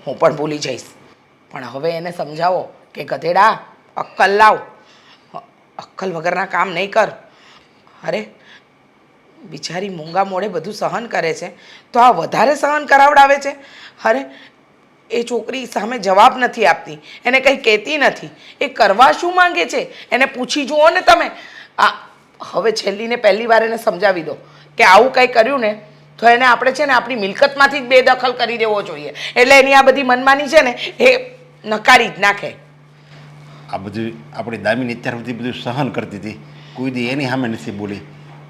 હું પણ ભૂલી જઈશ. પણ હવે એને સમજાવો કે ગધેડા, અક્કલ લાવ. અક્કલ વગરના કામ નહીં કર. અરે બિચારી મૂંગા મોઢે બધું સહન કરે છે તો આ વધારે સહન કરાવડાવે છે. અરે એ છોકરી સામે જવાબ નથી આપતી, એને કંઈ કહેતી નથી. એ કરવા શું માંગે છે એને પૂછી જુઓ ને તમે. આ હવે છેલ્લી ને પહેલી વાર એને સમજાવી દો કે આવું કંઈ કર્યું ને તો એને આપણે છે ને આપણી મિલકતમાંથી જ બેદખલ કરી દેવો જોઈએ. એટલે એની આ બધી મનમાની છે ને એ નકારી જ નાખે. આ બધું આપણી દામિની અત્યાર સુધી બધું સહન કરતી હતી. કોઈ દી એની સામે નથી બોલી,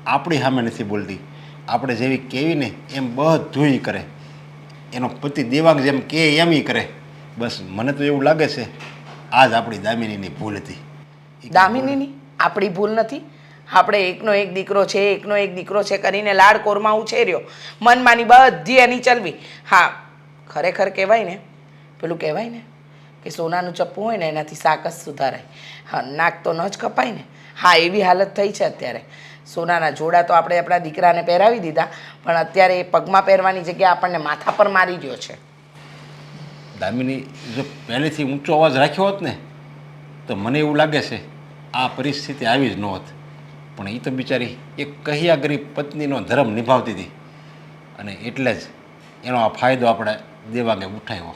આપણી સામે નથી બોલતી. આપણે જેવી કહેવી ને એમ બધું કરે. એનો પતિ દેવાંગ જેમ કે એમ કરે. બસ મને તો એવું લાગે છે આજ આપણી દામિનીની ભૂલ હતી. દામિનીની આપણી ભૂલ નથી. આપણે એકનો એક દીકરો છે, એકનો એક દીકરો છે કરીને લાડ કોરમાં ઉછેર્યો. મનમાની બધી એની ચલવી. હા, ખરેખર કહેવાય ને, પેલું કહેવાય ને કે સોનાનું ચપ્પુ હોય ને એનાથી શાક જ સુધારાય. હા, નાક તો ન જ કપાય ને. હા, એવી હાલત થઈ છે અત્યારે. સોનાના જોડા તો આપણે આપણા દીકરાને પહેરાવી દીધા, પણ અત્યારે એ પગમાં પહેરવાની જગ્યાએ આપણને માથા પર મારી રહ્યો છે. દામિની જો પહેલેથી ઊંચો અવાજ રાખ્યો હોત ને તો મને એવું લાગે છે આ પરિસ્થિતિ આવી જ ન હોત. પણ એ તો બિચારી એક કહ્યા ગરીબ પત્નીનો ધર્મ નિભાવતી હતી અને એટલે જ એનો આ ફાયદો આપણે દેવાંગે ઉઠાવ્યો.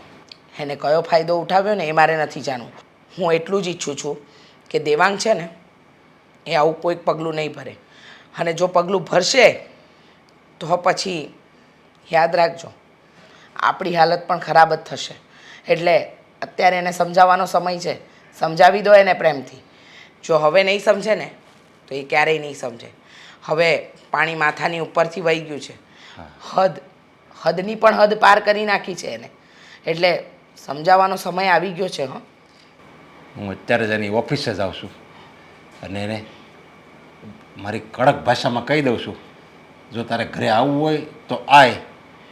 એને કયો ફાયદો ઉઠાવ્યો ને એ મારે નથી જાણવું. હું એટલું જ ઈચ્છું છું કે દેવાંગ છે ને એ આવું કોઈક પગલું નહીં ભરે. અને જો પગલું ભરશે તો પછી યાદ રાખજો આપણી હાલત પણ ખરાબ જ થશે. એટલે અત્યારે એને સમજાવવાનો સમય છે. સમજાવી દો એને પ્રેમથી. જો હવે નહીં સમજે ને તો એ ક્યારેય નહીં સમજે. હવે પાણી માથાની ઉપરથી વહી ગયું છે. હદની પણ હદ પાર કરી નાખી છે એને. એટલે સમજાવવાનો સમય આવી ગયો છે. હું અત્યારે જ એની ઓફિસે જ આવું છું અને એને મારી કડક ભાષામાં કહી દઉં છું, જો તારે ઘરે આવવું હોય તો આય,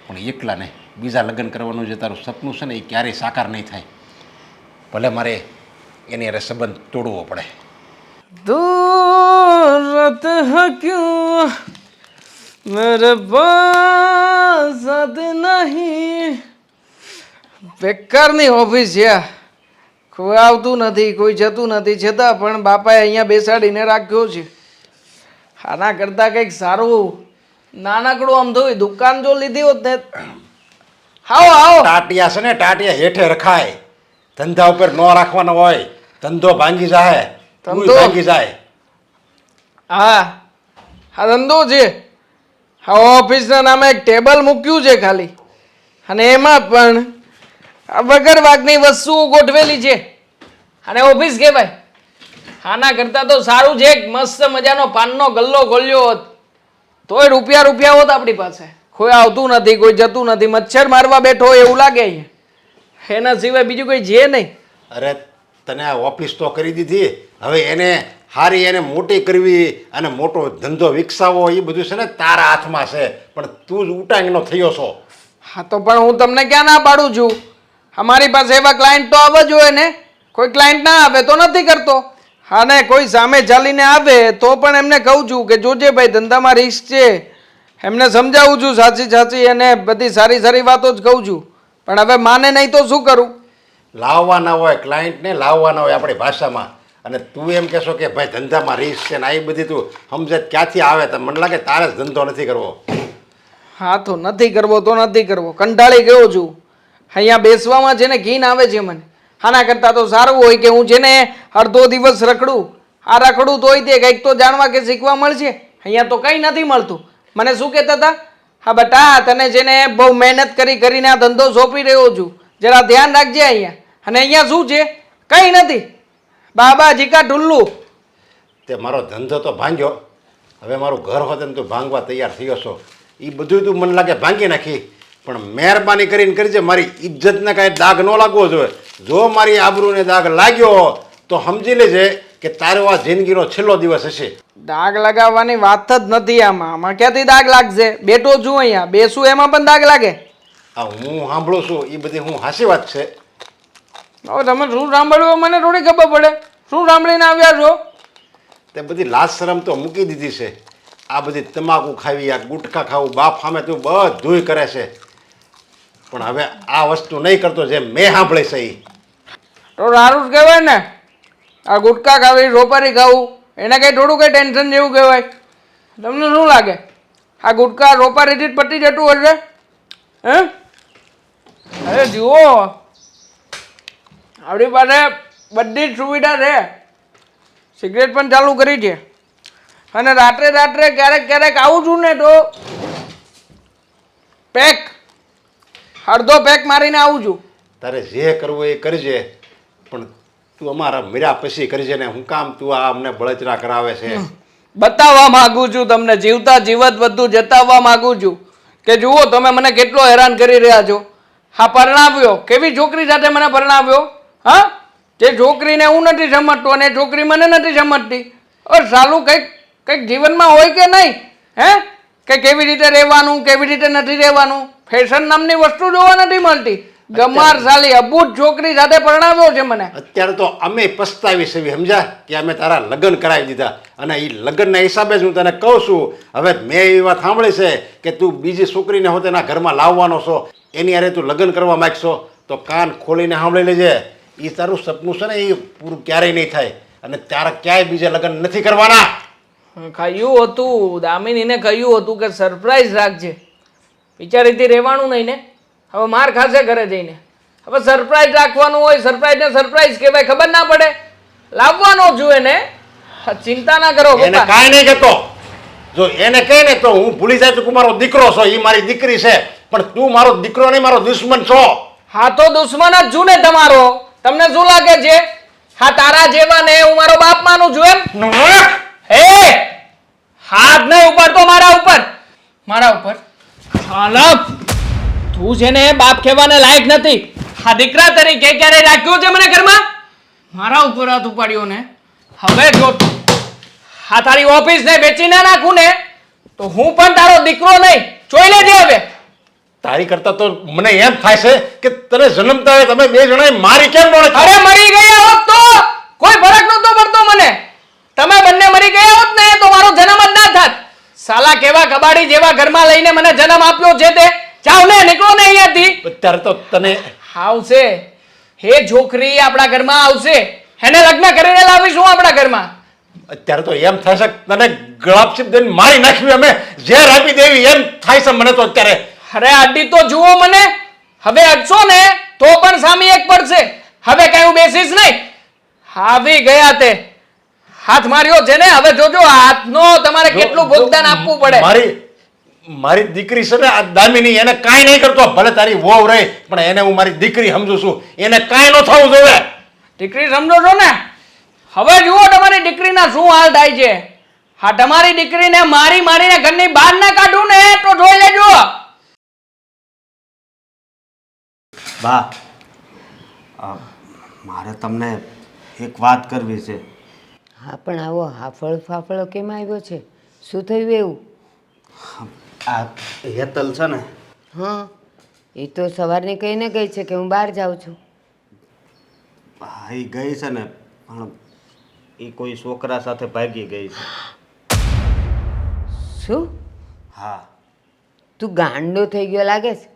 પણ એકલા ને બીજા લગ્ન કરવાનું જે તારું સપનું છે ને એ ક્યારેય સાકાર નહીં થાય. ભલે મારે એની અરે સંબંધ તોડવો પડે. દૂરત હૈ ક્યું મેરે પાસ સાથ નહીં. બેકારની ઓફિસ છે. કોઈ આવતું નથી, કોઈ જતું નથી, છતાં પણ બાપાએ અહીંયા બેસાડીને રાખ્યો છે. આના કરતાં કંઈક સારું નાનકડું આમ થયું દુકાન જો લીધી હોત ને. આવો આવો. ટાટિયા છે ને ટાટિયા હેઠે રખાય, ધંધા ઉપર ન રાખવાનો હોય. ધંધો ભાંગી જાય, ધંધો ભાંગી જાય. હા, આ ધંધો છે. હા, ઓફિસના નામે એક ટેબલ મૂક્યું છે ખાલી, અને એમાં પણ આ વગર વાગની વસ્તુઓ ગોઠવેલી છે, અને ઓફિસ કહેવાય. આના કરતાં તો સારું છે એક મસ્ત મજાનો પાનનો ગલ્લો ખોલ્યો હોત તોય રૂપિયા હોત આપણી પાસે. કોઈ આવતું નથી, કોઈ જતું નથી, મચ્છર મારવા બેઠો હોય એવું લાગે અહીંયા. એના સિવાય બીજું કોઈ છે નહીં. અરે તને આ ઓફિસ તો કરી દીધી, હવે એને હારી એને મોટી કરવી અને મોટો ધંધો વિકસાવવો એ બધું છે ને તારા હાથમાં છે. પણ તું જ ઉટાંગનો થયો છો. હા, તો પણ હું તમને ક્યાં ના પાડું છું. અમારી પાસે એવા ક્લાયન્ટ તો આવે જ હોય ને. કોઈ ક્લાયન્ટ ના આવે તો નથી કરતો. હા, ને કોઈ સામે ચાલીને આવે તો પણ એમને કહું છું કે જોજે ભાઈ ધંધામાં રિસ્ક છે. એમને સમજાવું છું સાચી અને બધી સારી વાતો જ કહું છું. પણ હવે માને નહીં તો શું કરું. લાવવાના હોય ક્લાયન્ટને, લાવવાના હોય આપણી ભાષામાં. અને તું એમ કહેશો કે ભાઈ ધંધામાં રિસ્ક છે ને આ બધી તું સમજે ક્યાંથી આવે? તો મને લાગે તારે જ ધંધો નથી કરવો. હા, તો નથી કરવો તો નથી કરવો. કંટાળી ગયો છું. અહીંયા બેસવામાં છે ને ઘીન આવે છે મને. આના કરતાં તો સારું હોય કે હું છે ને અડધો દિવસ રખડું. આ રખડું તોય તે કંઈક તો જાણવા કે શીખવા મળશે. અહીંયા તો કંઈ નથી મળતું. મને શું કહેતા હતા? હા બટા, તને છે ને બહુ મહેનત કરીને આ ધંધો સોંપી રહ્યો છું, જરા ધ્યાન રાખજે અહીંયા. અને અહીંયા શું છે? કંઈ નથી. બાબા જીકા ઢુલ્લું. તે મારો ધંધો તો ભાંગ્યો, હવે મારું ઘર હોત ને તું ભાંગવા તૈયાર થયો છો. એ બધું તું મને લાગે ભાંગી નાખી, પણ મહેરબાની કરીને કરજે, મારી ઇજ્જતને કાંઈ દાગ ન લાગવો જોઈએ. જો મારી આબરૂને દાગ લાગ્યો તો સમજી લેજે કે તારો આ જિંદગીનો છેલ્લો દિવસ હશે. દાગ લગાવવાની વાત જ નથી આમાં ક્યાંથી દાગ લાગશે? બેઠો છું અહીંયા, બેસું એમાં પણ દાગ લાગે? આ હું સાંભળું છું એ બધી હું હાસી વાત છે. હવે તમે શું સાંભળ્યું મને થોડી ખબર પડે. શું સાંભળીને આવ્યા છો? તે બધી લાજ શરમ તો મૂકી દીધી છે. આ બધી તમાકુ ખાવી, આ ગુટખા ખાવું, બાપ સામે તું બધુંય કરે છે, પણ હવે આ વસ્તુ નહીં કરતો જે મેં સાંભળે છે એ. તો સારું જ કહેવાય ને. આ ગુટકા ખાવી, રોપારી ખાવું, એને કંઈ થોડું કંઈ ટેન્શન જેવું કહેવાય? તમને શું લાગે આ ગુટકા રોપારીથી જ પતી જતું હશે? હે? અરે જુઓ, આપણી પાસે બધી જ સુવિધા છે. સિગરેટ પણ ચાલુ કરી છે, અને રાત્રે ક્યારેક ક્યારેક આવું છું ને તો અડધો પેક મારીને આવું છું. તારે જે કરવું એ કરજે, પણ તું અમારા મીરા પછી કરજે ને. હું કામ તું આ અમને બળતરા કરાવે છે? બતાવવા માંગુ છું તમને, જીવતા જીવત બધું જતાવવા માંગુ છું કે જુઓ તમે મને કેટલો હેરાન કરી રહ્યા છો. હા, પરણાવ્યો, કેવી છોકરી સાથે મને પરણાવ્યો? હા, જે છોકરીને હું નથી સમજતો અને છોકરી મને નથી સમજતી. સાલું કંઈક જીવનમાં હોય કે નહીં? હે, કે કેવી રીતે રહેવાનું, કેવી રીતે નથી રહેવાનું? ફેશન નામની વસ્તુ જોવા નથી મળતી. ગમાર સાલી અબૂત છોકરી સાથે પરણાવ્યો છે મને. અત્યારે તો અમે પસ્તાવી છે, સમજ્યા, કે અમે તારા લગ્ન કરાવી દીધા, અને એ લગ્નના હિસાબે જ હું તને કહું છું. હવે મેં એવી વાત સાંભળી છે કે તું બીજી છોકરીને હોતે એના ઘરમાં લાવવાનો છો, એની હારે તું લગ્ન કરવા માંગશો, તો કાન ખોલીને સાંભળી લેજે. એ તારું સપનું છે ને એ પૂરું ક્યારેય નહીં થાય, અને તારે ક્યાંય બીજા લગ્ન નથી કરવાના. કહ્યું હતું, દામિનીને કહ્યું હતું કે સરપ્રાઈઝ રાખજે. વિચારીથી રહેવાનું નહીં ને. હવે માર ખાશે ઘરે જઈને. હવે સરપ્રાઈઝ રાખવાનું હોય, સરપ્રાઈઝને સરપ્રાઈઝ કહેવાય, ખબર ના પડે? લાવવાનો જોઈએ ને. ચિંતા ના કરો. એને કાંઈ નહીં કહેતો. જો એને કહે ને તો હું ભૂલી જાય તું મારો દીકરો છો, એ મારી દીકરી છે, પણ તું મારો દીકરો નહીં, મારો દુશ્મન છો. હા, તો દુશ્મન જ છું ને તમારો. તમને શું લાગે છે? હા, તારા જેવા ને હું મારો બાપ માનું છું એમ? હાથ નહીં ઉપાડતો મારા ઉપર. હાલપ, તું છે ને બાપ કહેવાને લાયક નથી. આ દીકરા તરીકે ક્યારે રાખ્યો છે મને ઘરમાં? મારા ઉપર હાથ ઉપાડ્યો ને. હવે જો આ તારી ઓફિસ ને વેચી ના નાખું ને તો હું પણ તારો દીકરો નહીં. જોઈ લેજે હવે. તારી કરતા તો મને એમ થાય છે કે તને જન્મતા હોય તમે બે જણાએ મારી કેમ ન રાખી? અરે મરી ગયા હોત તો કોઈ ફરક નહોતો પડતો મને. તમે બંને મરી ગયા હોત ને તો મારો જન્મ જ ના થાત. સાલા કેવા કબાડી જેવા ઘરમાં લઈને મને જન્મ આપ્યો છે તે. જાવ ને, નીકળો ને અહીંયાથી. અત્યારે તો તને આવશે હે છોકરી, આપણા ઘરમાં આવશે. એને લગ્ન કરીને લાવીશું આપણા ઘરમાં. અત્યારે તો એમ થાય છે કે તને ગળાપચીપ દઈને મારી નાખવી, અમે ઝેર આપી દેવી એમ થાય છે મને તો અત્યારે. અરે આડી તો જુઓ મને. હવે અડશો ને તો પણ સામે એક પડશે. હવે કઈ હું બેસીશ નહીં. આવી ગયા તે હાથ માર્યો છે ને. હવે જોજો હાથનો તમારે કેટલું ભોગદાન આપવું પડે. મારી દીકરી છે ને આ દામિની, એને કાંઈ નહીં કરતો. ભલે તારી વહુ રહે, પણ એને હું મારી દીકરી સમજુ છું. એને કાંઈ ન થવું જોઈએ. દીકરી સમજો છો ને? હવે જુઓ તમારી દીકરીના શું હાલ થાય છે. હા, તમારી દીકરીને મારીને ઘરની બહાર ના કાઢું ને તો જોઈ લેજો. બા, મારે તમને એક વાત કરવી છે. હા, પણ આવો હાફળ ફાફળો કેમ આવ્યો છે? શું થયું એવું? આ હેતલ છે ને, હા, એ તો સવારની કહીને ગઈ છે કે હું બહાર જાઉં છું. હા, એ ગઈ છે ને, પણ એ કોઈ છોકરા સાથે ભાગી ગઈ છે. શું? હા. તું ગાંડો થઈ ગયો લાગે છે.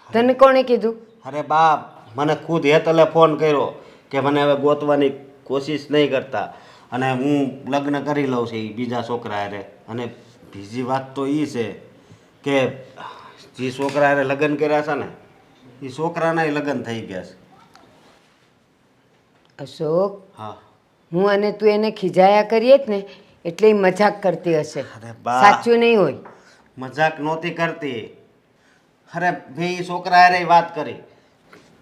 તને કોણે કીધું? અરે બા, મને ખુદ હેતલે ફોન કર્યો કે મને હવે ગોતવાની કોશિશ નહીં કરતા, અને હું લગ્ન કરી લઉં છું એ બીજા છોકરા હારે. અને બીજી વાત તો એ છે કે જે છોકરા હારે લગ્ન કર્યા છે ને એ છોકરાના લગ્ન થઈ ગયા છે. અશોક, હા. હું અને તું એને ખીજાયા કરીએ જ ને એટલે એ મજાક કરતી હશે. અરે બા, સાચું નહીં હોય. મજાક નહોતી કરતી. અરે મેં એ છોકરા હારે વાત કરી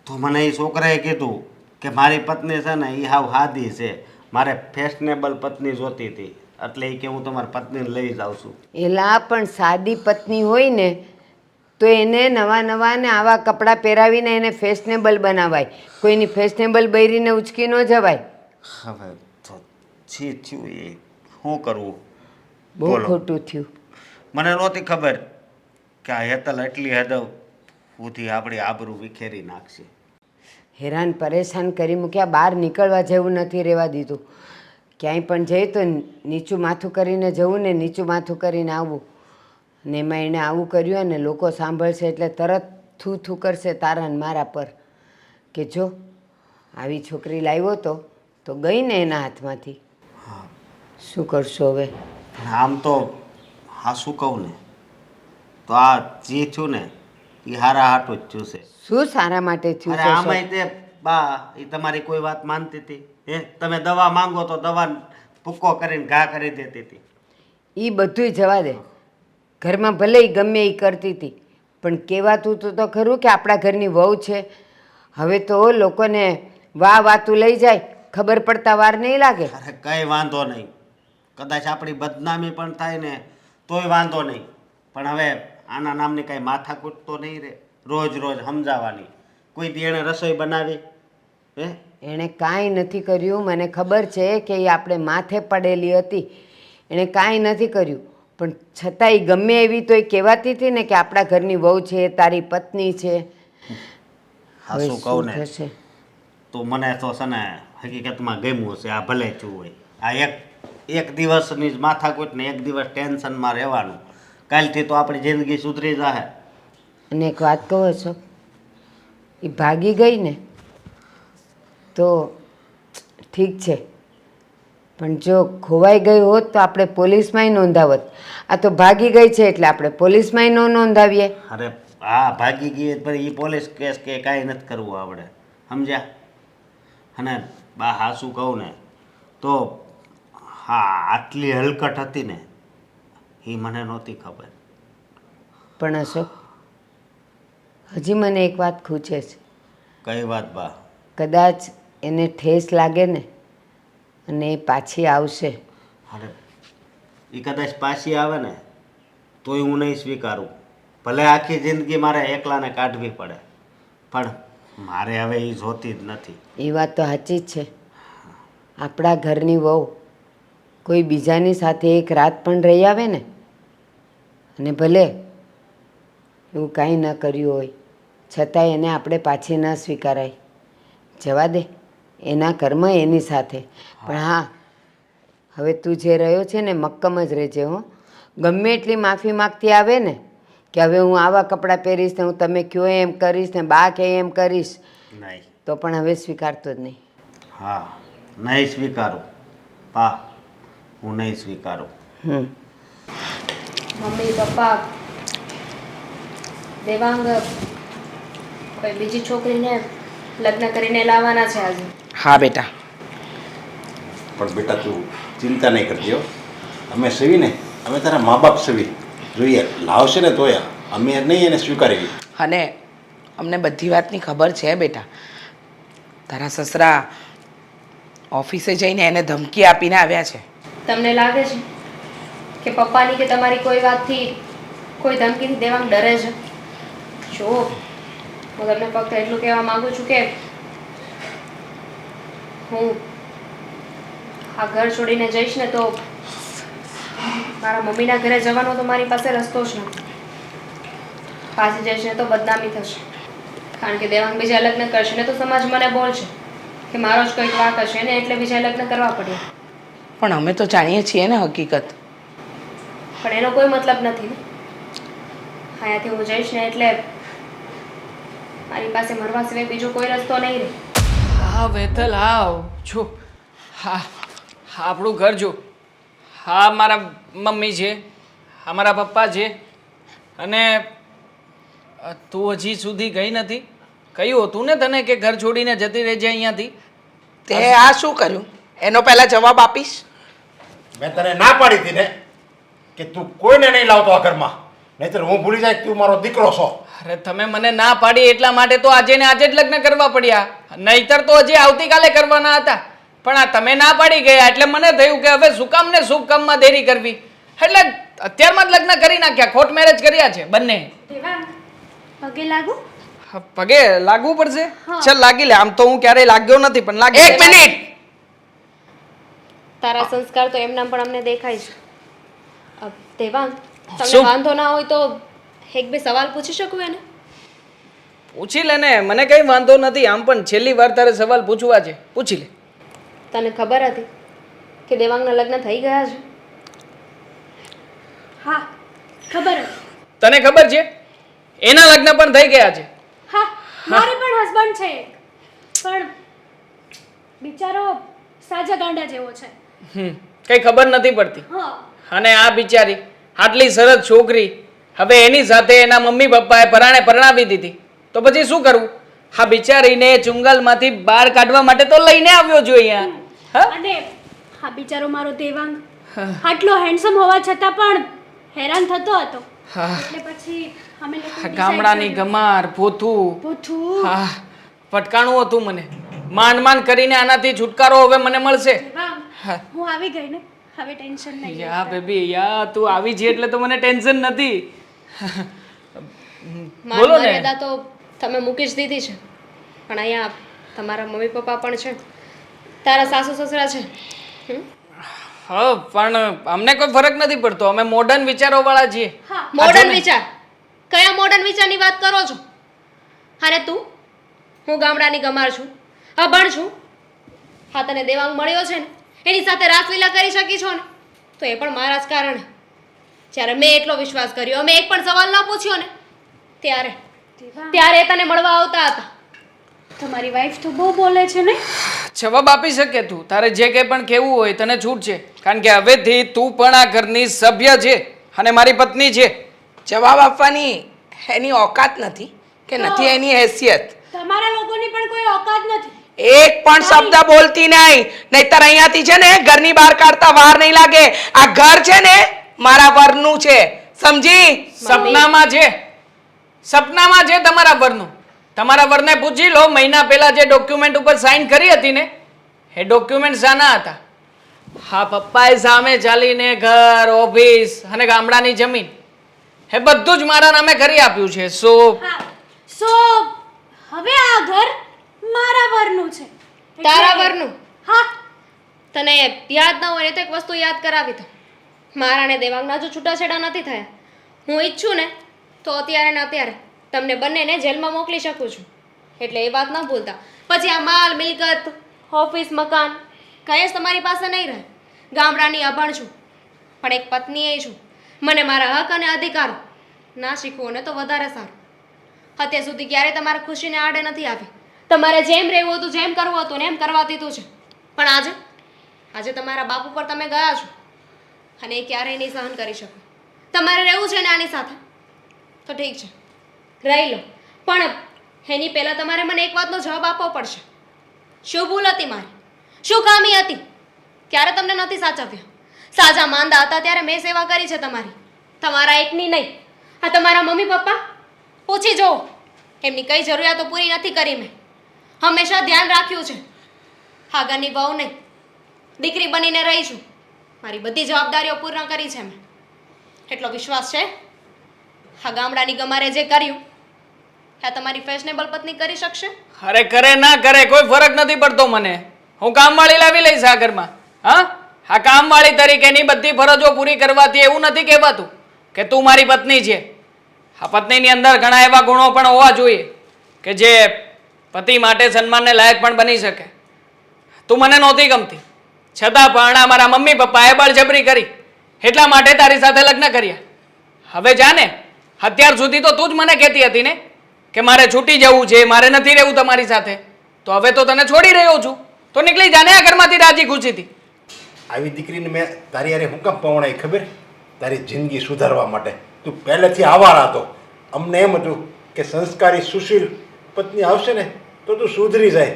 તો મને એ છોકરાએ કીધું કે મારી પત્ની છે ને એ હાવ હાદી છે, મારે ફેશનેબલ પત્ની જોતી હતી એટલે એ કે હું તમારી પત્નીને લઈ જાઉં છું. એલા પણ સાદી પત્ની હોય ને તો એને નવા નવા ને આવા કપડાં પહેરાવીને એને ફેશનેબલ બનાવાય. કોઈની ફેશનેબલ બૈરીને ઉચકી ન જવાય. હવે તો છી થયું એ શું કરવું? બહુ બોલો. ખોટું થયું. મને નહોતી ખબર કે આ હેતલ એટલી હદ સુધી આપણી આબરૂ વિખેરી નાખશે. હેરાન પરેશાન કરી મૂક્યા. બહાર નીકળવા જેવું નથી રહેવા દીધું. ક્યાંય પણ જઈ તો નીચું માથું કરીને જવું ને નીચું માથું કરીને આવવું. ને એમાં એણે આવું કર્યું અને લોકો સાંભળશે એટલે તરત થૂ થૂ કરશે તારા ને મારા પર કે જો આવી છોકરી લાવ્યો તો ગઈ ને એના હાથમાંથી. શું કરશો હવે? આમ તો હા શું કહું ને તો આ જે થયું ને એ હારા હાટું જ થયું છે. શું સારા માટે થયું અરે છે? આમાંય તે બા એ તમારી કોઈ વાત માનતી હતી? તમે દવા માંગો તો દવા ભૂક્કો કરીને ઘા કરી દેતી હતી. એ બધુંય જવા દે. ઘરમાં ભલે ઈ ગમે એ કરતી હતી પણ કહેવાતું તો ખરું કે આપણા ઘરની વહુ છે. હવે તો લોકોને વાતું લઈ જાય ખબર પડતા વાર નહીં લાગે. અરે કંઈ વાંધો નહીં, કદાચ આપણી બદનામી પણ થાય ને તોય વાંધો નહીં, પણ હવે આના નામની કાંઈ માથાકૂટ તો નહીં રહે. રોજ રોજ સમજાવવાની. કોઈ દી એણે રસોઈ બનાવી? એણે કાંઈ નથી કર્યું. મને ખબર છે કે એ આપણે માથે પડેલી હતી. એણે કાંઈ નથી કર્યું પણ છતાંય ગમે એવી તો એ કહેવાતી હતી ને કે આપણા ઘરની વહુ છે, તારી પત્ની છે. હા હવે શું કહું ને થશે? તો મને તો છે ને હકીકતમાં ગમ્યું છે આ ભલે થયું હોય. આ એક દિવસની જ માથાકૂટ ને એક દિવસ ટેન્શનમાં રહેવાનું. કાલથી તો આપણી જિંદગી સુધરી જશે. અને એક વાત કહો છો, એ ભાગી ગઈ ને તો ઠીક છે પણ જો ખોવાઈ ગઈ હોત તો આપણે પોલીસમાંય નોંધાવત. આ તો ભાગી ગઈ છે એટલે આપણે પોલીસમાંય ન નોંધાવીએ. અરે હા ભાગી ગઈ પણ એ પોલીસ કેસ કે કાંઈ નથી કરવું આપણે, સમજ્યા? અને બા હા શું કહું ને તો હા આટલી હલકટ હતી ને એ મને નહોતી ખબર. પણ અશોક, હજી મને એક વાત ખૂચે છે. કઈ વાત બા? કદાચ એને ઠેસ લાગે ને અને એ પાછી આવશે. અરે એ કદાચ પાછી આવે ને તોય હું નહીં સ્વીકારું. ભલે આખી જિંદગી મારે એકલાને કાઢવી પડે પણ મારે હવે એ જોતી જ નથી. એ વાત તો સાચી જ છે. આપણા ઘરની વહુ કોઈ બીજાની સાથે એક રાત પણ રહી આવે ને અને ભલે એવું કાંઈ ન કર્યું હોય છતાંય એને આપણે પાછી ન સ્વીકારાય. જવા દે, એના કર્મ એની સાથે. પણ હા, હવે તું જે રહ્યો છે ને મક્કમ જ રહેજે હો. ગમે એટલી માફી માગતી આવે ને કે હવે હું આવા કપડાં પહેરીશ ને હું તમે કહો એમ કરીશ ને બા કહે એમ કરીશ નહીં તો પણ હવે સ્વીકારતો જ નહીં. હા નહીં સ્વીકારું પા, હું નહીં સ્વીકારું. મમ્મી પપ્પા દેવાંગ કોઈ બીજી છોકરીને લગ્ન કરીને લાવવાના છે આજે. હા બેટા. પણ બેટા તું ચિંતા નહીં કરતી હો. અમે સવી ને અમે તારા મા બાપ સવી જોઈએ લાવશે ને તોય અમે નહીં એને સ્વીકારી. અને અમને બધી વાતની ખબર છે બેટા. તારા સસરા ઓફિસે જઈને એને ધમકી આપીને આવ્યા છે. તમને લાગે છે કે પપ્પાની કે તમારી કોઈ વાતથી કોઈ ધમકીથી દેવાંગ ડરે છે? જો હું તમને ફક્ત એટલું કહેવા માંગુ છું કે હું આ ઘર છોડીને જઈશ ને તો મારા મમ્મીના ઘરે જવાનો તો મારી પાસે રસ્તો જ નથી. પાછી જઈશ ને તો બદનામી થશે, કારણ કે દેવાંગ બીજા લગ્ન કરશે ને તો સમાજ મને બોલશે કે મારો જ કંઈક વાંક હશે ને એટલે બીજા લગ્ન કરવા પડ્યા. પણ અમે તો જાણીએ છીએ ને હકીકત. પણ એનો કોઈ મતલબ નથી ને. અહીંયાથી હું જઈશ ને એટલે મારી પાસે મરવા સિવાય બીજો કોઈ રસ્તો નહીં રહે. હા વેતલ આવ જો. હા આપણું ઘર જો. હા મારા મમ્મી છે, હા મારા પપ્પા છે. અને તું હજી સુધી ગઈ નથી. કહ્યું હતું ને તને કે ઘર છોડીને જતી રહેજે અહીંયાથી. તે આ શું કર્યું એનો પહેલા જવાબ આપીશ. મેં તને ના પાડી હતી ને કે તું કોઈને નહીં લાવતો આ ઘરમાં, નહીંતર હું ભૂલી જાય તું મારો દીકરો છો. અરે તમે મને ના પાડી એટલા માટે તો આજે ને આજે જ લગ્ન કરવા પડ્યા, નહીતર તો હજી આવતીકાલે કરવાના હતા. પણ આ તમે ના પાડી ગયા એટલે મને થયું કે હવે શું કામ ને શુભ કામમાં દેરી કરવી, એટલે અત્યારમાં જ લગ્ન કરી નાખ્યા, કોર્ટ મેરેજ કર્યા છે બંને. દેવાંગ પગે લાગુ. પગે લાગવું પડશે? ચાલ લાગી લે. આમ તો હું ક્યારેય લાગ્યો નથી પણ લાગી. એક મિનિટ. તારા સંસ્કાર તો એમના પણ અમને દેખાય છે. દેવાંગ, તમને શું? વાંધો ના હોય તો એક બે સવાલ પૂછી શકું એને? પૂછી લે ને, મને કઈ વાંધો નથી. આમ પણ છેલ્લી વાર તારે સવાલ પૂછવા છે, પૂછી લે. તને ખબર હતી કે દેવાંગના લગ્ન થઈ ગયા છે? હા ખબર હતી. તને ખબર છે એના લગ્ન પણ થઈ ગયા છે? હા મારે પણ હસબન્ડ છે એક, પણ બિચારો સાજા ગાંડા જેવો છે. કઈ ખબર નથી પડતી. હા અને આ બિચારી આટલી સરસ છોકરી હવે એની સાથે એના મમ્મી પપ્પાએ પરાણે પરણાવી દીધી, તો પછી શું કરવું? આ બિચારીને ચુંગલમાંથી બહાર કાઢવા માટે તો લઈને આવ્યો છું અહીંયા. હા? અને હા બિચારો મારો દેવાંગ આટલો હેન્ડસમ હોવા છતાં પણ હેરાન થતો હતો, એટલે પછી અમે લોકો આ ગામડાની ગમાર પોથું પોથું હા પટકાણું હતું મને. માંડ માંડ કરીને આનાથી છુટકારો હવે મને મળશે. દેવાંગ હું આવી ગઈ ને, હવે ટેન્શન નહીં. યા બેબી યા, તું આવી છે એટલે તો મને ટેન્શન નથી. માન બોલો ને. મર્યાદા તો તમે મૂકી જ દીધી છે, પણ અહીંયા તમારા મમ્મી પપ્પા પણ છે, તારા સાસુ સસરા છે. હા પણ અમને કોઈ ફરક નથી પડતો, અમે મોડર્ન વિચારો વાળા છીએ. મોડર્ન વિચાર? કયા મોડર્ન વિચારની વાત કરો છો? અને તું? હું ગામડાની ગમાર છું, અભણ છું. હા તને દેવાંગ મળ્યો છે ને, એની સાથે રાસલીલા કરી શકી છો ને, તો એ પણ મારા જ કારણે. જ્યારે મેં એટલો વિશ્વાસ કર્યો, અમે એક પણ સવાલ ન પૂછ્યો ને, ત્યારે એ તને મળવા આવતા હતા. તમારી વાઈફ તો બહુ બોલે છે ને. જવાબ આપી શકે તું, તારે જે કંઈ પણ કહેવું હોય તને છૂટ છે, કારણ કે હવેથી તું પણ આ ઘરની સભ્ય છે અને મારી પત્ની છે. જવાબ આપવાની એની ઓકાત નથી કે નથી એની હેસિયત. તમારા લોકોની પણ કોઈ ઓકાત નથી. એક પણ શબ્દ બોલતી નહીં, નહીતર અહીંયાથી છે ને ઘરની બહાર કાઢતા વાર નહીં લાગે. આ ઘર છે ને મારા વરનું છે, સમજી? સપનામાં છે, સપનામાં છે તમારા વરનું. તમારા વરને પૂછી લો, મહિના પહેલા જે ડોક્યુમેન્ટ ઉપર સાઇન કરી હતી ને, એ ડોક્યુમેન્ટ શાના હતા? હા પપ્પાએ સામે ચાલીને ઘર, ઓફિસ અને ગામડાની જમીન એ બધું જ મારા નામે કરી આપ્યું છે. સો હા સો હવે આ ઘર મારા વરનું છે. તારા વરનું? હા તને યાદ ના હોય ને તો એક વસ્તુ યાદ કરાવી દો. મારા ને દેવાંગના જો છૂટાછેડા નથી થયા, હું ઈચ્છું ને તો અત્યારે ને અત્યારે તમને બંનેને જેલમાં મોકલી શકું છું. એટલે એ વાત ન ભૂલતા. પછી આ માલ મિલકત, ઓફિસ, મકાન કઈ જ તમારી પાસે નહીં રહે. ગામડાની અભણ છું, પણ એક પત્ની એ છું. મને મારા હક અને અધિકાર ના શીખવો ને તો વધારે સારું. અત્યાર સુધી ક્યારેય તમારા ખુશીને આડે નથી આવી. તમારે જેમ રહેવું હતું, જેમ કરવું હતું ને એમ કરવા દીધું છે. પણ આજે તમારા બાપ ઉપર તમે ગયા છો, અને એ ક્યારેય નહીં સહન કરી શકો. તમારે રહેવું છે ને આની સાથે, તો ઠીક છે, રહી લો. પણ એની પહેલાં તમારે મને એક વાતનો જવાબ આપવો પડશે. શું ભૂલ હતી મારી? શું ખામી હતી? ક્યારે તમને નથી સાચવ્યા? સાજા માંદા હતા ત્યારે મેં સેવા કરી છે તમારી, તમારા એકની નહીં. આ તમારા મમ્મી પપ્પા પૂછી જુઓ, એમની કઈ જરૂરિયાતો પૂરી નથી કરી મેં. હંમેશા ધ્યાન રાખ્યું છે. હા ઘરની વહુ નહીં, દીકરી બનીને રહી છું. મારી બધી જવાબદારીઓ પૂર્ણ કરી છે મેં. એટલો વિશ્વાસ છે આ ગામડાની ગમારે જે કર્યું આ તમારી ફેશનેબલ પત્ની કરી શકશે? અરે કરે ના કરે કોઈ ફરક નથી પડતો મને. હું કામવાળી લાવી લઈશ આ ઘરમાં. હા આ કામવાળી તરીકેની બધી ફરજો પૂરી કરવાથી એવું નથી કહેવાતું કે તું મારી પત્ની છે. આ પત્નીની અંદર ઘણા એવા ગુણો પણ હોવા જોઈએ કે જે પતિ માટે સન્માનને લાયક પણ બની શકે. તું મને નહોતી ગમતી, છતાં પણ અમારા મમ્મી પપ્પાએ બળજબરી કરી, એટલા માટે તારી સાથે લગ્ન કર્યા. હવે જાને, અત્યાર સુધી તો તું જ મને કહેતી હતી ને કે મારે છૂટી જવું છે, મારે નથી રહેવું તમારી સાથે. તો હવે તો તને છોડી રહ્યો છું, તો નીકળી જાને આ ઘરમાંથી રાજી ખુશીથી. આવી દીકરીને મેં તારી યારે હું કામ પવણાઈ ખબર? તારી જિંદગી સુધારવા માટે. તું પહેલેથી આવારા હતો. અમને એમ હતું કે સંસ્કારી સુશીલ પત્ની આવશે ને તો તું સુધરી જાય,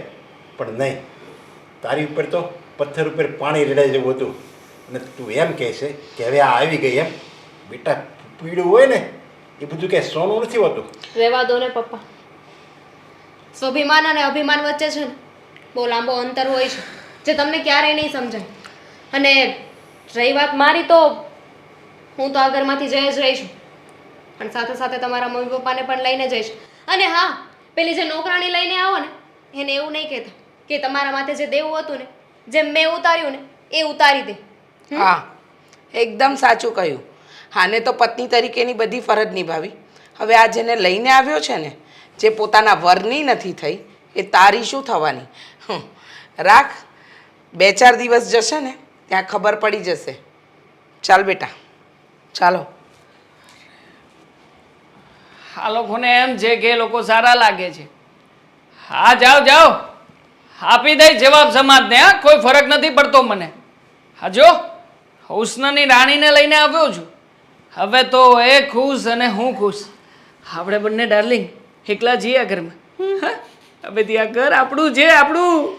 પણ નહીં. તારી ઉપર તો પથ્થર ઉપર પાણી રેડાઈ જવું હતું. અને તું એમ કહે છે કે હવે આ આવી ગઈ એમ. બેટા પીળું હોય ને એ બધું કે સોનું નથી હોતું. રહેવા દો ને પપ્પા. સ્વાભિમાન અને અભિમાન વચ્ચે છે ને બહુ લાંબો અંતર હોય છે. જે તમને ક્યારેય નહીં સમજાય. અને રહી વાત મારી, તો હું તો આ ઘરમાંથી જઈ જ રહીશ, પણ સાથે સાથે તમારા મમ્મી પપ્પાને પણ લઈને જઈશ. અને હા, પેલી જે નોકરાણી લઈને આવો ને, એને એવું નહીં કહેતા કે તમારા માથે જે દેવું હતું ને, જેમ મેં ઉતાર્યું ને એ ઉતારી દે. હા, એકદમ સાચું કહ્યું. હાને તો પત્ની તરીકેની બધી ફરજ નિભાવી. હવે આ જેને લઈને આવ્યો છે ને, જે પોતાના વરની નથી થઈ, એ તારી શું થવાની? રાખ, 2-4 દિવસ જશે ને ત્યાં ખબર પડી જશે. ચાલ બેટા, ચાલો. આ લોકોને એમ છે કે એ લોકો સારા લાગે છે. હા, જાઓ જાઓ, આપી દઈ જવાબ સમાજને. હા, કોઈ ફરક નથી પડતો મને. હા જો, હુસ્નની રાણીને લઈને આવ્યો છું. હવે તો એ ખુશ અને હું ખુશ. આપણે બંને ડાર્લિંગ એકલા છીએ આ ઘરમાં. હા, હવે ત્યાં ઘર આપણું છે, આપણું.